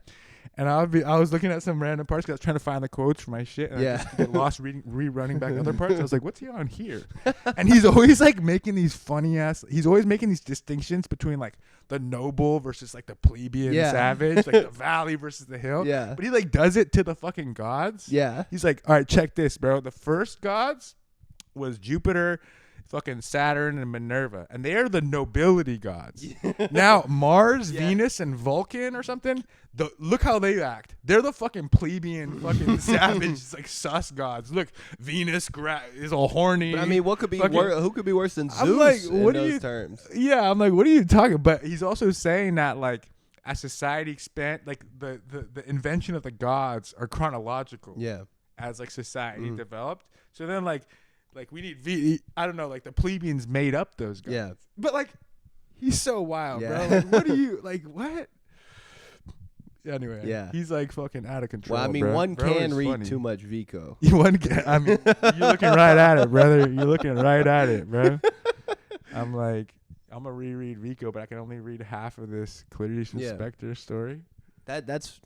And I was looking at some random parts because I was trying to find the quotes for my shit, and I just get lost rerunning back other parts. I was like, what's he on here? And he's always like making these funny ass. He's always making these distinctions between like the noble versus like the plebeian savage, like the valley versus the hill. Yeah. But he like does it to the fucking gods. Yeah. He's like, all right, check this, bro. The first gods was Jupiter, fucking Saturn, and Minerva, and they are the nobility gods. Now Mars, Venus, and Vulcan or something. Look how they act. They're the fucking plebeian, fucking savage, like sus gods. Look, Venus is all horny. But I mean, what could be who could be worse than Zeus? I'm like, what in are those terms? Yeah, I'm like, what are you talking? But he's also saying that like as society expand, like the invention of the gods are chronological. Yeah. As like society developed, so then like we need I don't know, like the plebeians made up those guys. Yeah. But like he's so wild, bro. Like, what do you like? What? Anyway, he's like fucking out of control. Well, I mean, bro. one Bro can is read funny. too much Vico. I mean, you're looking right at it, brother. You're looking right at it, bro. I'm like, I'm gonna reread Vico, but I can only read half of this Clarice Lispector story. That's,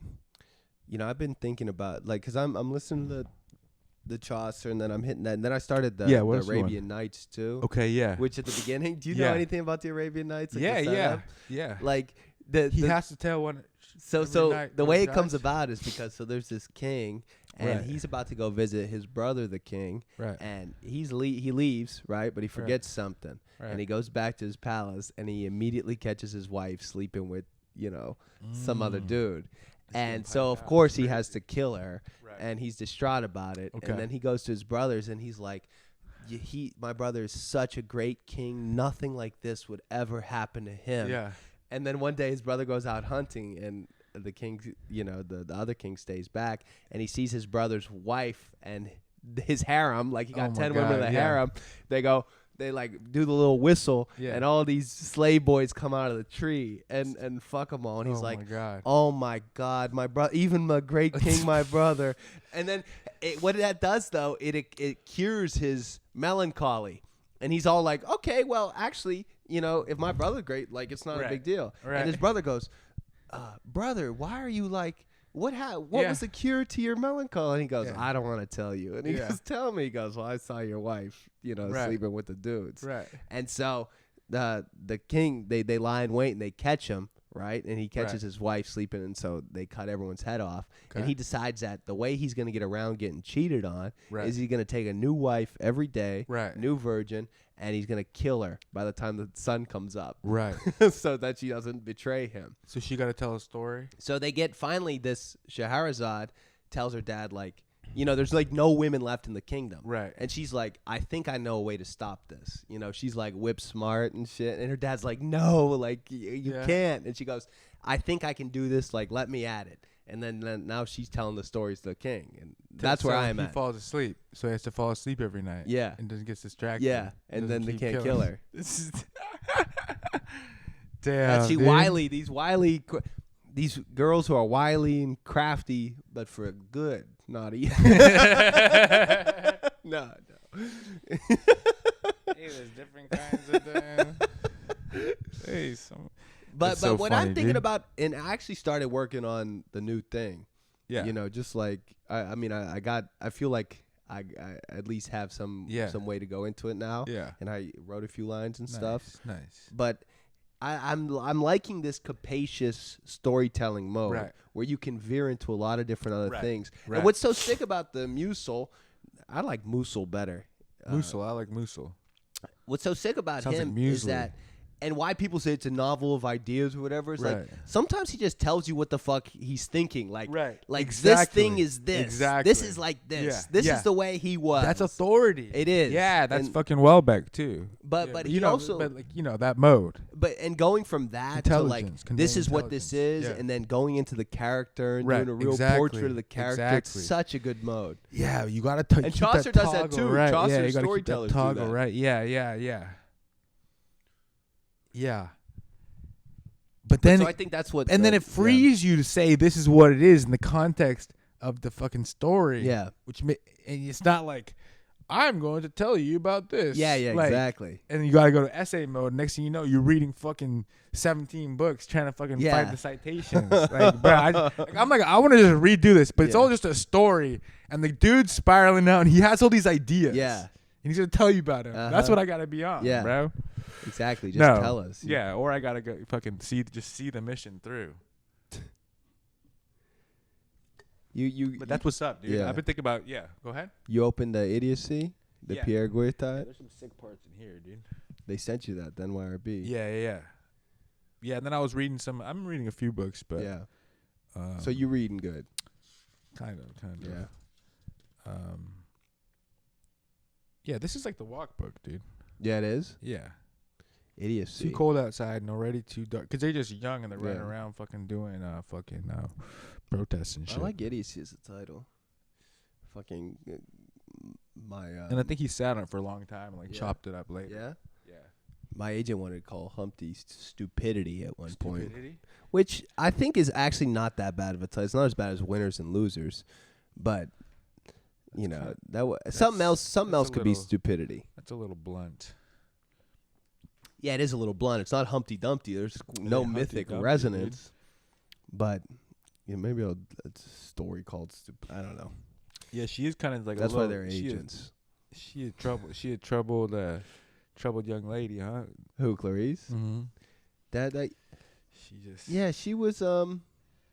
you know, I've been thinking about like, cause I'm listening to the Chaucer, and then I'm hitting that, and then I started the Arabian Nights too. Okay, yeah. Which at the beginning, do you know anything about the Arabian Nights? Like yeah. Like he has to tell one. So the way it comes about is because there's this king, and he's about to go visit his brother, the king, and he leaves, right? But he forgets something, and he goes back to his palace, and he immediately catches his wife sleeping with, you know, some other dude. And so, of course, he has to kill her, and he's distraught about it. And then he goes to his brothers, and he's like, my brother is such a great king. Nothing like this would ever happen to him. Yeah. And then one day his brother goes out hunting, and the king, you know, the other king stays back, and he sees his brother's wife and his harem. Like he got 10 women in the harem. They like do the little whistle, and all these slave boys come out of the tree and fuck them all. And he's like, oh my God, my brother, even my great king, my brother. And then what that does though, it cures his melancholy, and he's all like, okay, well, actually, you know, if my brother's great, like it's not a big deal. And his brother goes, brother, why are you like, what was the cure to your melancholy? And he goes, I don't want to tell you. And he goes, tell me. He goes, well, I saw your wife, you know, sleeping with the dudes. Right. And so the king, they lie in wait and they catch him, right? And he catches his wife sleeping, and so they cut everyone's head off. And he decides that the way he's going to get around getting cheated on is he's going to take a new wife every day, new virgin, and he's going to kill her by the time the sun comes up. Right. So that she doesn't betray him. So she got to tell a story? So they get, finally, this Scheherazade tells her dad, like, you know, there's like no women left in the kingdom. Right. And she's like, I think I know a way to stop this. You know, she's like whip smart and shit. And her dad's like, no, like you can't. And she goes, I think I can do this. Like, let me at it. And then now she's telling the stories to the king. And that's where I'm at. He falls asleep. So he has to fall asleep every night. Yeah. And doesn't get distracted. Yeah. And then they can't kill her. Damn, She wily. These girls who are wily and crafty, but for a good, naughty. No. Hey, there's different kinds of them. Hey, But so what funny, I'm thinking dude. about, and I actually started working on the new thing. Yeah. You know, just like I feel like I at least have some way to go into it now. Yeah. And I wrote a few lines and stuff. Nice. But I'm liking this capacious storytelling mode where you can veer into a lot of different other things. Right. And what's so sick about the Musil, I like Musil better. Musil, I like Musil. What's so sick about Sounds him like is that, and why people say it's a novel of ideas or whatever, is like sometimes he just tells you what the fuck he's thinking. Like, this thing is this. Exactly. This is like this. Yeah. This is the way he was. That's authority. It is. Yeah, that's fucking Welbeck too. But you he know, also, but like, you know, that mode. And going from that to like this is what this is, Yeah. and then going into the character and doing a real portrait of the character. It's such a good mode. Yeah, you gotta touch. And Chaucer does that too. Right. Chaucer you gotta storytellers keep that toggle do that. right. Yeah. But then, so I think that's what. And then it frees you to say this is what it is in the context of the fucking story. Yeah. And it's not like I'm going to tell you about this. Yeah, like, exactly. And you gotta go to essay mode. Next thing you know, you're reading fucking 17 books trying to fucking find the citations. Like, bro, I'm like, I want to just redo this, but it's all just a story. And the dude's spiraling out, and he has all these ideas. Yeah. And he's gonna tell you about them. That's what I gotta be on, bro. Exactly. Just tell us. Yeah, or I gotta go fucking see the mission through. But that's what's up, dude. Yeah. I've been thinking about. Yeah, go ahead. You opened the Idiocy, the Pierre Guerta. There's some sick parts in here, dude. They sent you that, the NYRB. Yeah. And then I was reading I'm reading a few books, but so you reading good? Kind of. Yeah. Yeah, this is like the walk book, dude. Yeah, it is. Yeah. Idiocy. Too cold outside and already too dark. Because they're just young and they're running around fucking doing protests and shit. I like Idiocy as a title. Fucking and I think he sat on it for a long time and like chopped it up later. Yeah? Yeah. My agent wanted to call Humpty Stupidity at one point. Which I think is actually not that bad of a title. It's not as bad as Winners and Losers. But, you know, something else could be Stupidity. That's a little blunt. Yeah, it is a little blunt. It's not Humpty Dumpty. There's no mythic resonance. Dude. But maybe a story called I don't know. Yeah, she is kind of like that's why they're agents. She had trouble. She had troubled young lady, huh? Who, Clarice? Mm-hmm. That she just she was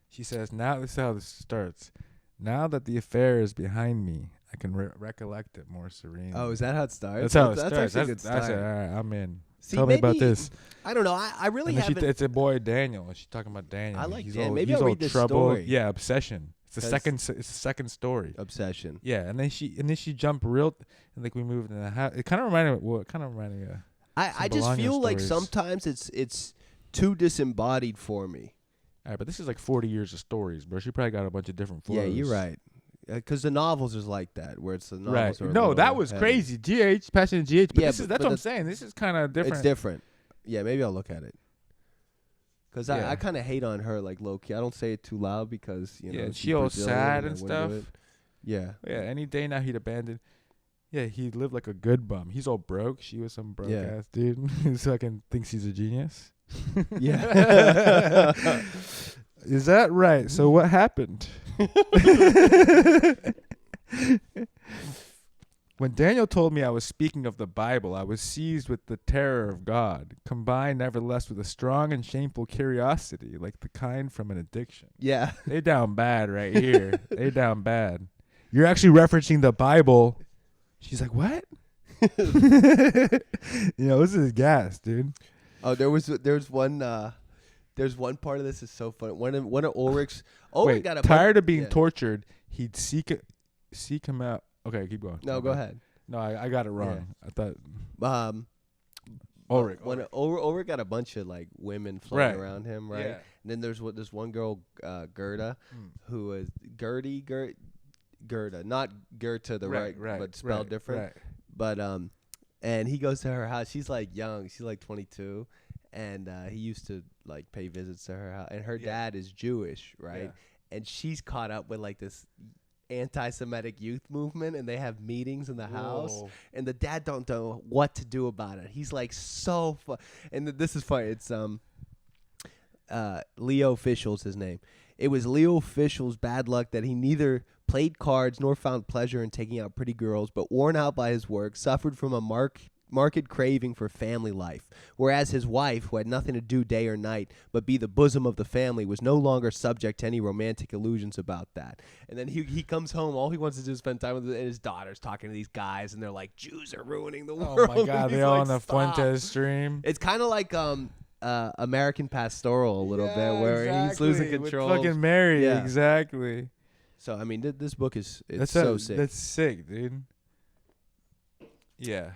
She says, "Now this is how this starts. Now that the affair is behind me, I can recollect it more serenely." Oh, is that how it starts? That's how it starts. That's actually a good start. I said, all right, I'm in. See, Tell me about this. I don't know. I really haven't. It's a boy, Daniel. She's talking about Daniel. I like he's Daniel. All, maybe he's I'll all read this trouble. story. Yeah, Obsession. It's the second story. Obsession. Yeah, and then she jumped real, and like we moved in the house. It kind of reminded me. I just feel like sometimes it's too disembodied for me. All right, but this is like 40 years of stories, bro. She probably got a bunch of different flows. Yeah, you're right. Because the novels is like that, where it's the novels. Right. No, that was crazy. GH, Passion GH. But that's what I'm saying. This is kind of different. It's different. Yeah, maybe I'll look at it. Because I kind of hate on her, like, low key. I don't say it too loud because, she all sad and stuff. Yeah. Yeah, any day now he'd abandon. Yeah, he lived like a good bum. He's all broke. She was some broke ass dude who fucking thinks he's a genius. Yeah. Is that right? So what happened? When Daniel told me I was speaking of the Bible, I was seized with the terror of God, combined nevertheless with a strong and shameful curiosity, like the kind from an addiction. Yeah. They down bad right here. They down bad. You're actually referencing the Bible. She's like, what? This is gas, dude. Oh, there's one part of this is so funny. One of Ulrich's got a tired of being tortured, he'd seek him out. Okay, keep going. No, go ahead. No, I got it wrong. Yeah. I thought Ulrich. When Ulrich got a bunch of like women floating around him, right? Yeah. And then there's this one girl, Gerda, who was Gerda, not Goethe the right, but spelled different. Right. But and he goes to her house. She's like young. She's like 22. and he used to like pay visits to her house. And her dad is Jewish, right? Yeah. And she's caught up with like this anti-Semitic youth movement, and they have meetings in the house, and the dad don't know what to do about it. He's like so fun, and this is funny. It's Leo Fischel's his name. It was Leo Fischel's bad luck that he neither played cards nor found pleasure in taking out pretty girls, but worn out by his work, suffered from a marked craving for family life, whereas his wife, who had nothing to do day or night but be the bosom of the family, was no longer subject to any romantic illusions about that. And then he comes home, all he wants to do is spend time with and his daughter's talking to these guys, and they're like, Jews are ruining the world. Oh my God, they all on the Fuentes stream. It's kind of like American Pastoral a little bit, where he's losing control. With fucking Mary, exactly. So I mean, this book is so sick. That's sick, dude. Yeah.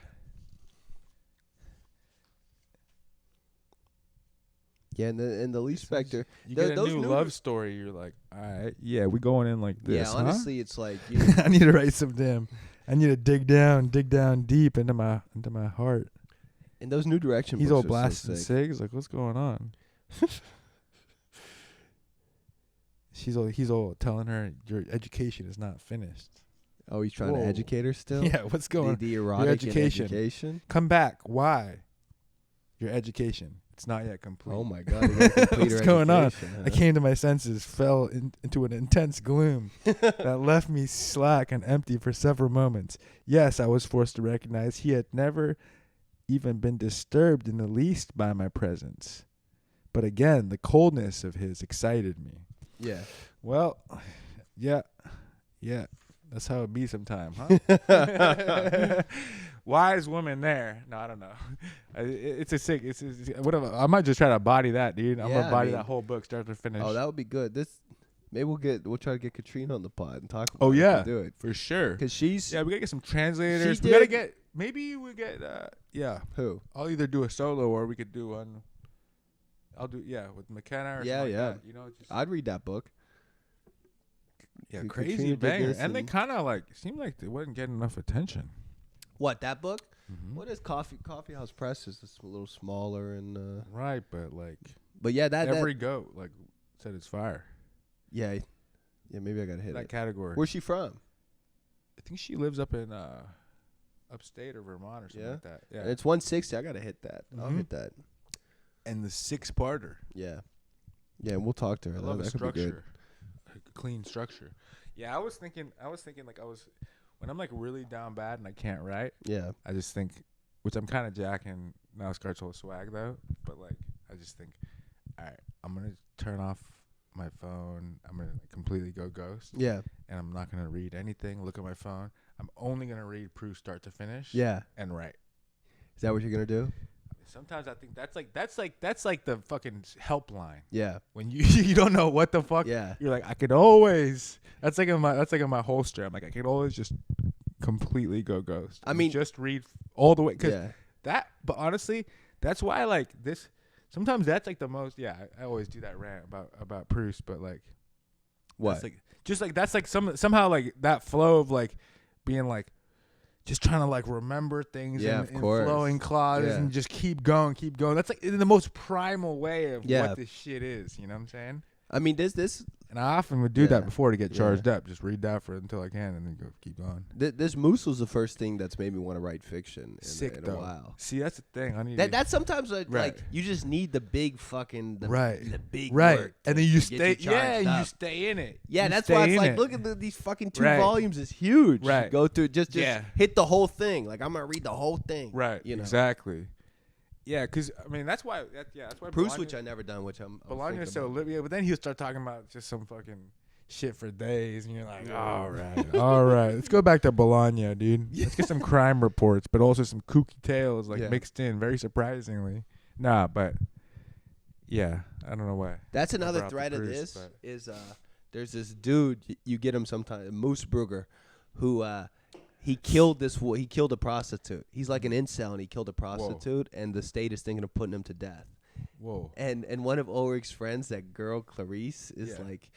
Yeah, and the Lispector. You get a new love story. You're like, all right, yeah, we going in like this. Yeah, honestly, it's like I need to write some damn. I need to dig down deep into my heart. And those New Direction He's books all are blasting so sick. cigs. Like, what's going on? He's all telling her your education is not finished. Oh, he's trying to educate her still? Yeah, what's going on? The erotic your education. Come back. Why? Your education. It's not yet complete. Oh, my God. What's going on? Huh? I came to my senses, fell into an intense gloom that left me slack and empty for several moments. Yes, I was forced to recognize he had never even been disturbed in the least by my presence. But again, the coldness of his excited me. Yeah. Well, yeah. That's how it be sometime, huh? Wise woman there. No, I don't know. It's a sick. It's whatever. I might just try to body that, dude. I'm gonna body that whole book, start to finish. Oh, that would be good. Maybe we'll try to get Katrina on the pod and talk about. Oh yeah, do it for sure. Because we gotta get some translators. We gotta get. Maybe we get. Who? I'll either do a solo or we could do one. I'll do with Makenna or something like that. You know, I'd read that book. Yeah, crazy banger. And they kind of like seemed like they wasn't getting enough attention. What, that book? Mm-hmm. What is Coffee House Press? Is a little smaller and right, but like. But yeah, every goat like said it's fire. Yeah, maybe I gotta hit that category. Where's she from? I think she lives up in upstate or Vermont or something like that. Yeah, and it's 160. I gotta hit that. I'll hit that. And the 6-parter. Yeah, and we'll talk to her. I love a structure, a clean structure. Yeah, I was thinking like when I'm like really down bad and I can't write. Yeah, I just think, which I'm kind of jacking now. Scar's whole swag though, but like I just think, all right, I'm gonna turn off my phone. I'm gonna completely go ghost. Yeah, and I'm not gonna read anything. Look at my phone. I'm only gonna read Proust start to finish. Yeah, and write. Is that what you're gonna do? Sometimes I think that's like the fucking helpline. Yeah. When you don't know what the fuck. Yeah. You're like, I could always. That's like in my holster. I'm like, I could always just completely go ghost. I mean, just read all the way. But honestly, that's why I like this. Sometimes that's like the most. Yeah, I always do that rant about Proust, but like, what? That's like somehow like that flow of like being like. Just trying to like remember things in flowing clauses and just keep going. That's like in the most primal way of what this shit is. You know what I'm saying? I mean, this, and I often would do that before to get charged up. Just read that for until I can, and then keep going. This Musil's the first thing that's made me want to write fiction in a while. See, that's the thing. I need that's sometimes like you just need the big fucking the big work and then you stay you stay in it. Yeah, that's why it's like look at these fucking 2 volumes is huge. Right, go through just hit the whole thing. Like I'm gonna read the whole thing. Right, you know exactly. Yeah, because I mean that's why Proust, which I never done, which I'm Bologna's so Olivia, but then he'll start talking about just some fucking shit for days, and you're like, all right, let's go back to Bologna, dude. Let's get some crime reports, but also some kooky tales mixed in, very surprisingly. Nah, but yeah, I don't know why. That's another thread of this is there's this dude you get him sometimes, Moosbrugger, who. He killed a prostitute. He's like an incel, and he killed a prostitute, and the state is thinking of putting him to death. Whoa! And one of Ulrich's friends, that girl Clarice, is like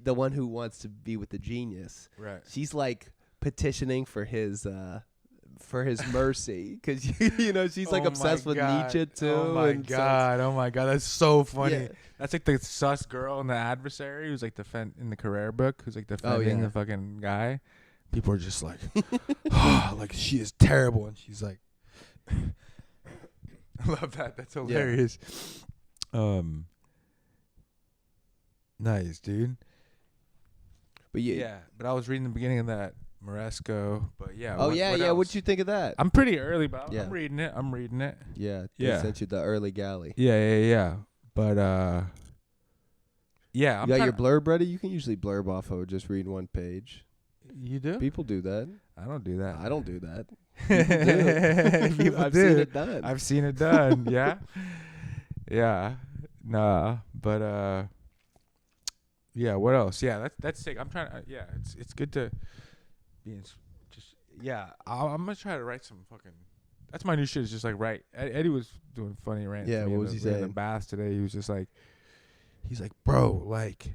the one who wants to be with the genius. Right. She's like petitioning for his for his mercy, because she's like obsessed with Nietzsche too. Oh my god, that's so funny. Yeah. That's like the sus girl in The Adversary, who's like in the Carrera book, who's like defending the fucking guy. People are just like, oh, like she is terrible, and she's like, I love that. That's hilarious. Yeah. Nice, dude. But but I was reading the beginning of that Moresco, but yeah. What'd you think of that? I'm pretty early, but I'm reading it. Yeah, they sent you the early galley. Yeah. But yeah. You got your blurb ready? You can usually blurb off of just reading one page. You do? People do that. I don't do that. I don't do that. I've seen it done. I've seen it done. Yeah. Yeah. Nah. But yeah. What else? Yeah. That's sick. I'm trying to. Yeah. It's good to be in. Just I'm gonna try to write some fucking. That's my new shit. Is just like write. Eddie was doing funny rants. Yeah. What was he saying? In the bath today. He was just like, he's like, bro, like,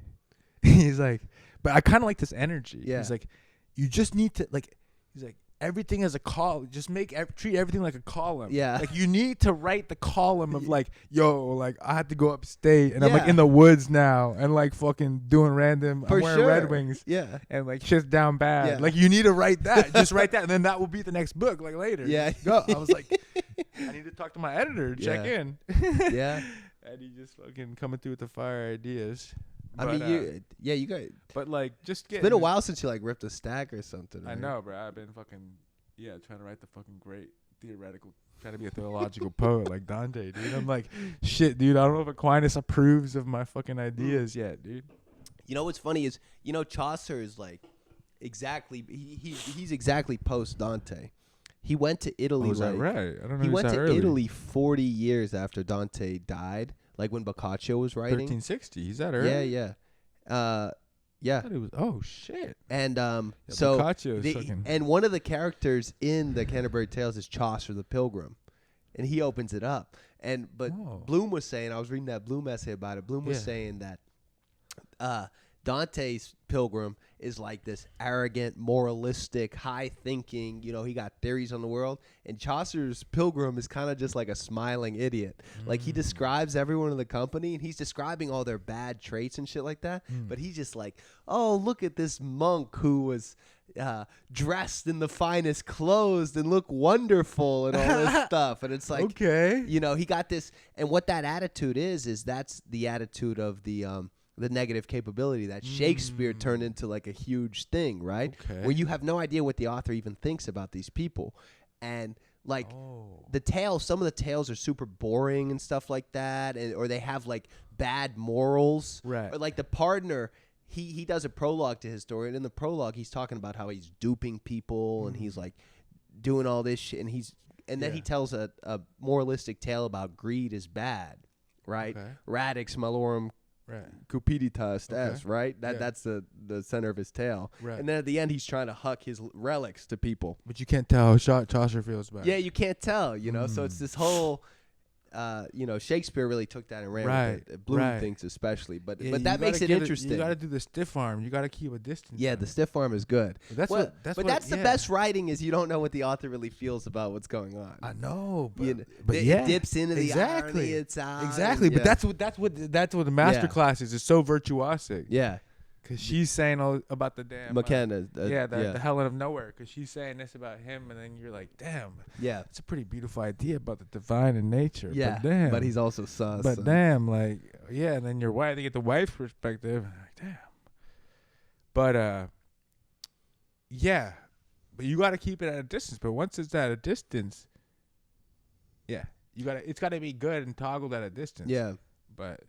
he's like, but I kind of like this energy. Yeah. He's like, you just need to like. He's like, everything as a call. Just treat everything like a column. Yeah. Like you need to write the column of like, yo, like I had to go upstate and I'm like in the woods now and like fucking doing random. I'm wearing Red Wings. Yeah. And like shit's down bad. Yeah. Like you need to write that. Just write that, and then that will be the next book. Like later. Yeah. Go. I was like, I need to talk to my editor. Check in. Yeah. And he just fucking coming through with the fire ideas. But, I mean, you got. But like, just get. It's been a while since you like ripped a stack or something. Right? I know, bro. I've been fucking trying to write the fucking great theoretical, trying to be a theological poet like Dante, dude. I'm like, shit, dude. I don't know if Aquinas approves of my fucking ideas yet, dude. You know what's funny is Chaucer is like exactly he's exactly post Dante. He went to Italy. Is that right? I don't know. He went to early. Italy 40 years after Dante died. Like when Boccaccio was writing. 1360. He's that early? Yeah. I thought it was, oh shit. And so and one of the characters in the Canterbury Tales is Chaucer the Pilgrim, and he opens it up. But Bloom was saying, I was reading that Bloom essay about it. Bloom was saying that Dante's Pilgrim is like this arrogant, moralistic, high-thinking, he got theories on the world. And Chaucer's Pilgrim is kind of just like a smiling idiot. Like, he describes everyone in the company, and he's describing all their bad traits and shit like that. But he's just like, oh, look at this monk who was dressed in the finest clothes and look wonderful and all this stuff. And it's like, okay. He got this. And what that attitude is that's the attitude of the negative capability that Shakespeare turned into like a huge thing, right? Okay. Where you have no idea what the author even thinks about these people. And like the tales, some of the tales are super boring and stuff like that, or they have like bad morals. Right. Or like the Pardoner, he does a prologue to his story, and in the prologue he's talking about how he's duping people and he's like doing all this shit, and then he tells a moralistic tale about greed is bad, right? Okay. Radix malorum cupiditas est, right? That's the center of his tale. Right. And then at the end, he's trying to huck his relics to people. But you can't tell how Chaucer feels about it. Yeah, you can't tell, So it's this whole, Shakespeare really took that and ran with it. Bloom thinks especially. But that makes it interesting. You got to do the stiff arm. You got to keep a distance. Yeah, the stiff arm is good. That's the best writing is you don't know what the author really feels about what's going on. I know, but it dips into the irony inside. Exactly, but that's what the master class is. It's so virtuosic. Yeah. Because she's saying all about the damn Makenna. The Helen of Nowhere. Because she's saying this about him, and then you're like, damn. Yeah. It's a pretty beautiful idea about the divine in nature. Yeah. But damn. But he's also sus. But damn, like, yeah. And then your wife, they get the wife's perspective. Like, damn. But yeah. But you got to keep it at a distance. But once it's at a distance, it's got to be good and toggled at a distance. Yeah. But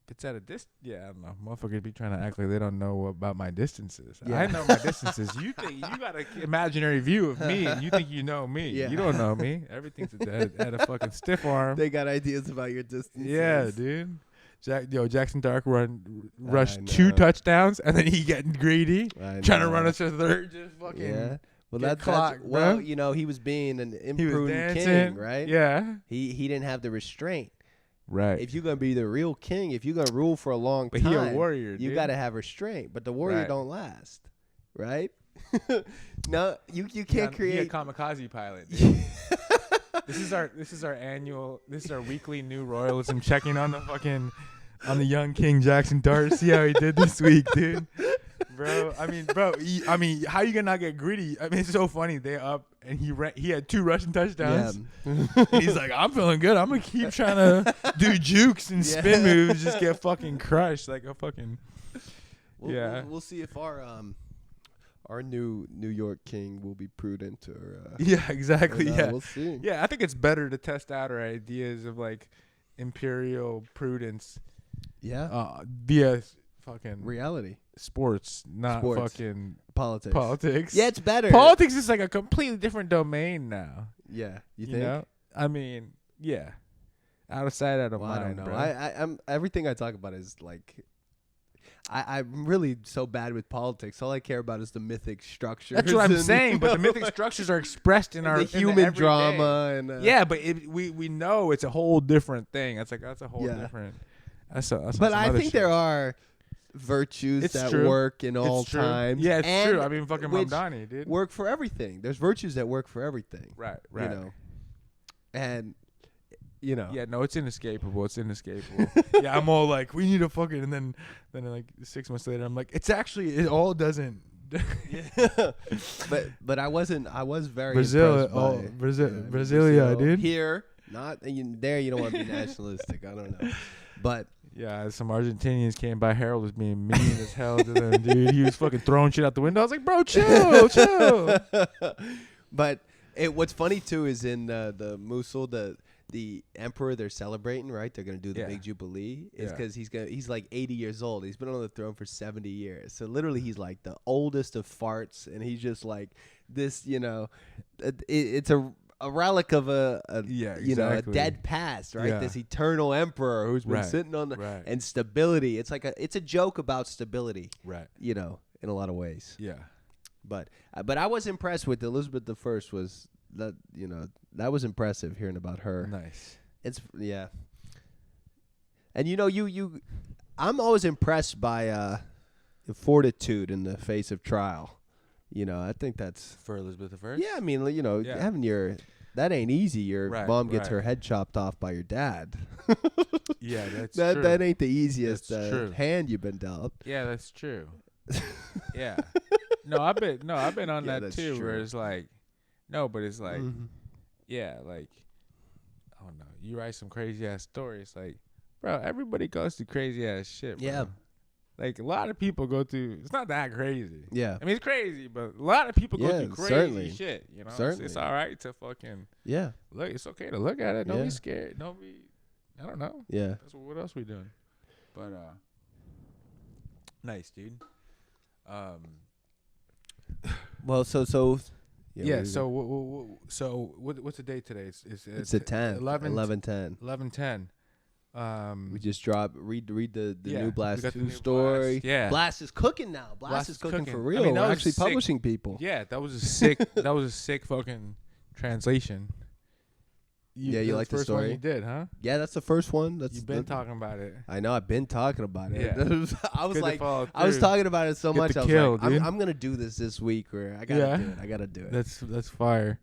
it's at a distance. Yeah, I don't know. Motherfuckers be trying to act like they don't know about my distances. Yeah. I know my distances. You think you got an imaginary view of me, and you think you know me. Yeah. You don't know me. Everything's at a fucking stiff arm. They got ideas about your distances. Yeah, dude. Jackson Dark rushed 2 touchdowns, and then he getting greedy, trying to run us to third. Just fucking. Yeah. Well, he was being an imprudent king, right? Yeah. He didn't have the restraint. Right. If you're gonna be the real king, if you're gonna rule for a long time, he a warrior. You gotta have restraint. But the warrior don't last, right? No, you can't create. Be a kamikaze pilot. This is our weekly new royalism checking on the young King Jaxon Dart. See how he did this week, dude. Bro, how you gonna not get greedy? I mean, it's so funny. They up and he had 2 rushing touchdowns. Yeah. And he's like, I'm feeling good. I'm gonna keep trying to do jukes and spin moves, just get fucking crushed like a fucking. We'll see if our new New York king will be prudent or. Yeah, exactly. Or yeah, we'll see. Yeah, I think it's better to test out our ideas of like imperial prudence. Yeah. Via fucking reality. Sports, not fucking politics. Yeah, it's better. Politics is like a completely different domain now. Yeah, you You think? know? I mean, yeah. Out of sight, out of mind. I don't know. Bro. I'm everything I talk about is like. I'm really so bad with politics. All I care about is the mythic structures. That's what I'm saying. But the mythic structures are expressed in our human drama and yeah. But we know it's a whole different thing. That's a whole different. But I think there are virtues that work in all times. Yeah, it's true. I mean, fucking Mamdani, dude. Work for everything. There's virtues that work for everything. Right. You know, and. You know. Yeah, no, it's inescapable. Yeah, I'm all like, we need a fucking, and then like 6 months later, I'm like, it all doesn't. Yeah. But I was very Brazil, impressed by Brasilia, dude. Here, not there. You don't want to be nationalistic. I don't know, but. Yeah, some Argentinians came by. Harold was being mean as hell to them, dude. He was fucking throwing shit out the window. I was like, bro, chill. But what's funny too is in the Musil, the emperor they're celebrating, right? They're gonna do the big jubilee. Is because he's like 80 years old. He's been on the throne for 70 years. So literally, he's like the oldest of farts, and he's just like this. You know, it's a relic of a dead past, right? Yeah. This eternal emperor who's been sitting on and stability. It's like it's a joke about stability, right? You know, in a lot of ways. Yeah. But I was impressed with Elizabeth I. Was that that was impressive hearing about her. Nice. It's and I'm always impressed by fortitude in the face of trial. You know, I think that's for Elizabeth I. Yeah, I mean, having that ain't easy. Your mom gets her head chopped off by your dad. Yeah, that's true. That ain't the easiest hand you've been dealt. Yeah, that's true. Yeah. No, I've been on that too. True. Where it's like, no, but it's like, yeah, like, I don't know. You write some crazy ass stories, like, bro. Everybody goes through crazy ass shit. Bro. Yeah. Like a lot of people go through. It's not that crazy. Yeah. I mean, it's crazy, but a lot of people go through crazy shit. You know, it's all right to fucking look. It's okay to look at it. Don't be scared. Don't be. I don't know. Yeah. That's what else we doing? But nice, dude. Well, so what's the date today? It's the 10th. 11/10. 11/10. We just dropped. Read the new Blast 2 story. Blast. Yeah, Blast is cooking now. Blast is cooking for real. I mean, we're actually publishing people. Yeah, that was a sick. that was a sick fucking translation. You like the first story? One you did, huh? Yeah, that's the first one. You've been talking about it. I know. I've been talking about it. Yeah. I was talking about it so much. I was like, I'm gonna do this week, or I gotta do it. I gotta do it. That's fire.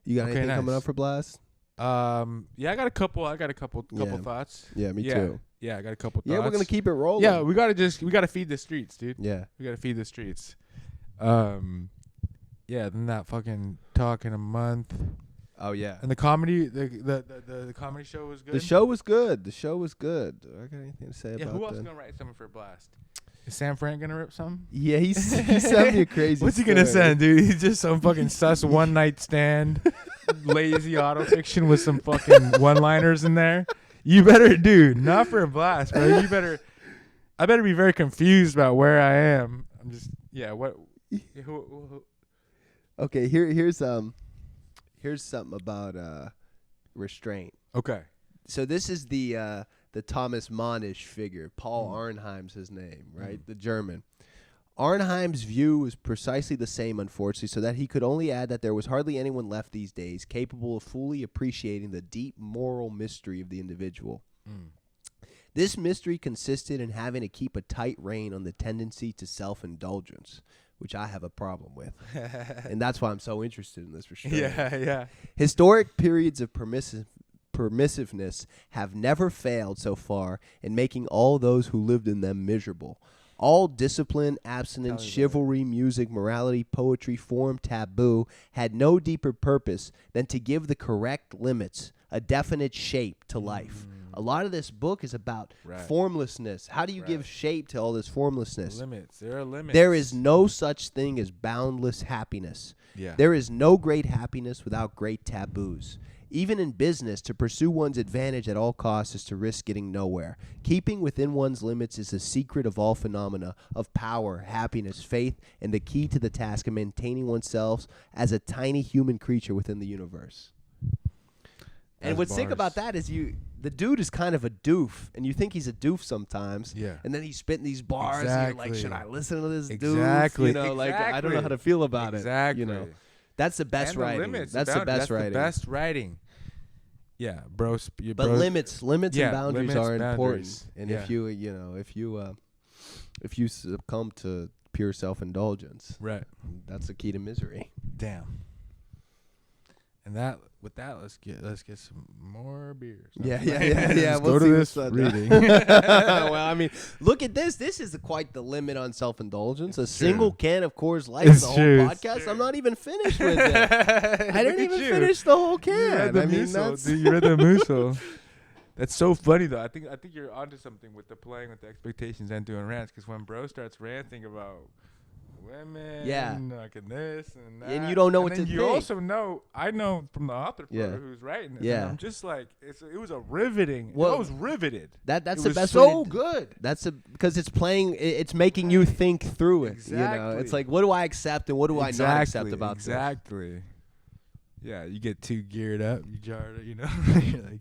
You got anything coming up for Blast? Yeah, I got a couple thoughts. Yeah, me too. Yeah, I got a couple thoughts. Yeah, we're gonna keep it rolling. Yeah, we gotta feed the streets, dude. Yeah, we gotta feed the streets. Yeah, then that fucking talk in a month. Oh yeah, and the comedy, the comedy show was good. The show was good. Do I got anything to say about that? Yeah, who else is gonna write something for Blast? Is Sam Frank gonna rip something? Yeah, he sent me a crazy. What's he gonna send, dude? He's just some fucking sus one night stand, lazy auto fiction with some fucking one-liners in there. You better, dude, not for a Blast, bro. I better be very confused about where I am. I'm just, what? Okay, here's something about restraint. Okay. So this is the Thomas Mannish figure. Paul Arnheim's his name, right? The German. Arnheim's view was precisely the same, unfortunately, so that he could only add that there was hardly anyone left these days capable of fully appreciating the deep moral mystery of the individual. This mystery consisted in having to keep a tight rein on the tendency to self-indulgence, which I have a problem with. And that's why I'm so interested in this restraint. Yeah. Historic periods of permissiveness have never failed so far in making all those who lived in them miserable. All discipline, abstinence, chivalry, music, morality, poetry, form, taboo had no deeper purpose than to give the correct limits, a definite shape to life. A lot of this book is about formlessness. How do you give shape to all this formlessness? Limits. There are limits. There is no such thing as boundless happiness. Yeah. There is no great happiness without great taboos. Even in business, to pursue one's advantage at all costs is to risk getting nowhere. Keeping within one's limits is the secret of all phenomena of power, happiness, faith, and the key to the task of maintaining oneself as a tiny human creature within the universe. And what's sick about that is the dude is kind of a doof, and you think he's a doof sometimes. Yeah. And then he's spitting these bars, and you're like, should I listen to this Exactly. doof? You know, like, I don't know how to feel about it. Exactly. You know, that's the best writing. Limits. That's the best writing. The best writing. Yeah, bro. But limits and boundaries are important. And yeah. if you succumb to pure self-indulgence, right, that's the key to misery. Damn. And with that, let's get some more beers. Yeah. Let's go to this reading. Well, I mean, look at this. This is quite the limit on self-indulgence. A single can of Coors Light the whole podcast. I'm not even finished with it. I didn't even finish the whole can. You read the Musil. That's so funny though. I think you're onto something with the playing with the expectations and doing rants. Because when bro starts ranting about women, like this and that, and you don't know what to think. You also know, I know from the author who's writing it. Yeah, and I'm just like, it was a riveting. Well, I was riveted. That's the best. So good. Because it's playing. It's making you think through it. Exactly. You know, it's like, what do I accept and what do I not accept about this? Exactly. Yeah, you get too geared up. You jar it. You know, you're like,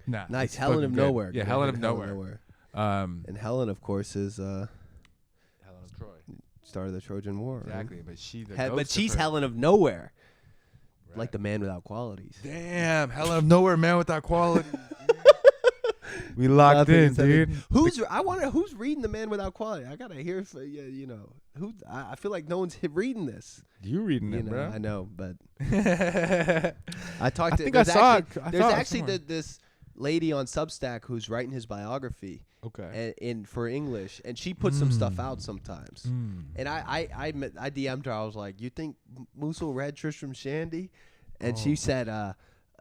nah. Nice. Helen of Nowhere. Yeah, Helen of Nowhere. And Helen, of course, is Helen of Troy. Star of the Trojan War. Exactly, right? But she's Helen of Nowhere, like the man without qualities. Damn, Helen of Nowhere, man without qualities. We locked in, dude. I wonder who's reading the man without quality. I gotta hear, who. I feel like no one's reading this. You reading it, bro? I know, but I talked. I think I saw it. There's actually this lady on Substack who's writing his biography. Okay. And for English, and she puts some stuff out sometimes. And I DM'd her. I was like, "You think Musil read Tristram Shandy?" And she said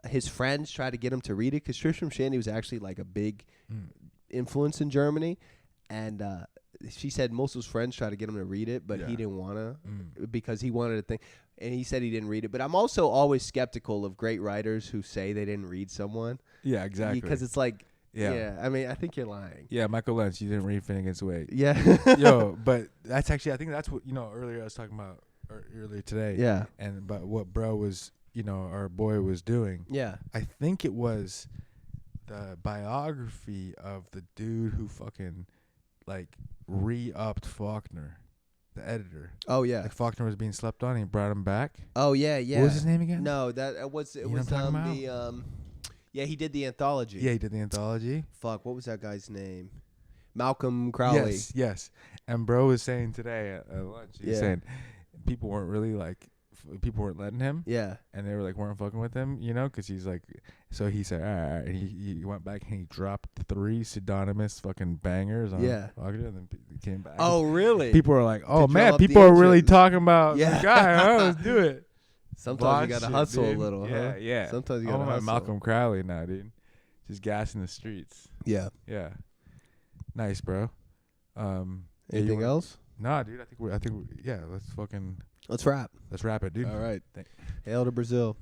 his friends tried to get him to read it because Tristram Shandy was actually like a big influence in Germany. And she said Musil's friends tried to get him to read it, but he didn't want to because he wanted to think. And he said he didn't read it. But I'm also always skeptical of great writers who say they didn't read someone. Yeah, exactly. Because it's like. Yeah, I mean, I think you're lying. Yeah, Michael Lentz, you didn't read Finnegan's Wake. Yeah. Yo, but that's actually, I think that's what, earlier I was talking about earlier today. Yeah. But what bro was, our boy was doing. Yeah. I think it was the biography of the dude who fucking, like, re-upped Faulkner, the editor. Oh, yeah. Like, Faulkner was being slept on and he brought him back. Oh, yeah. What was his name again? No, it was Yeah, he did the anthology. Yeah, he did the anthology. Fuck, what was that guy's name? Malcolm Crowley. Yes. And bro was saying today at lunch, he was saying people weren't letting him. Yeah. And they were like, weren't fucking with him, because he's like, so he said, all right. And he went back and he dropped 3 pseudonymous fucking bangers on Faulkner, and then he came back. Oh, really? People are like, oh, man, people are really talking about the guy. Huh? Let's do it. Sometimes you gotta hustle dude. a little. Yeah. Sometimes you gotta hustle. Malcolm Crowley now, dude. Just gassing the streets. Yeah. Nice, bro. Anything else? Nah, dude. I think let's wrap. Let's wrap it, dude. All right. Hail to Brazil.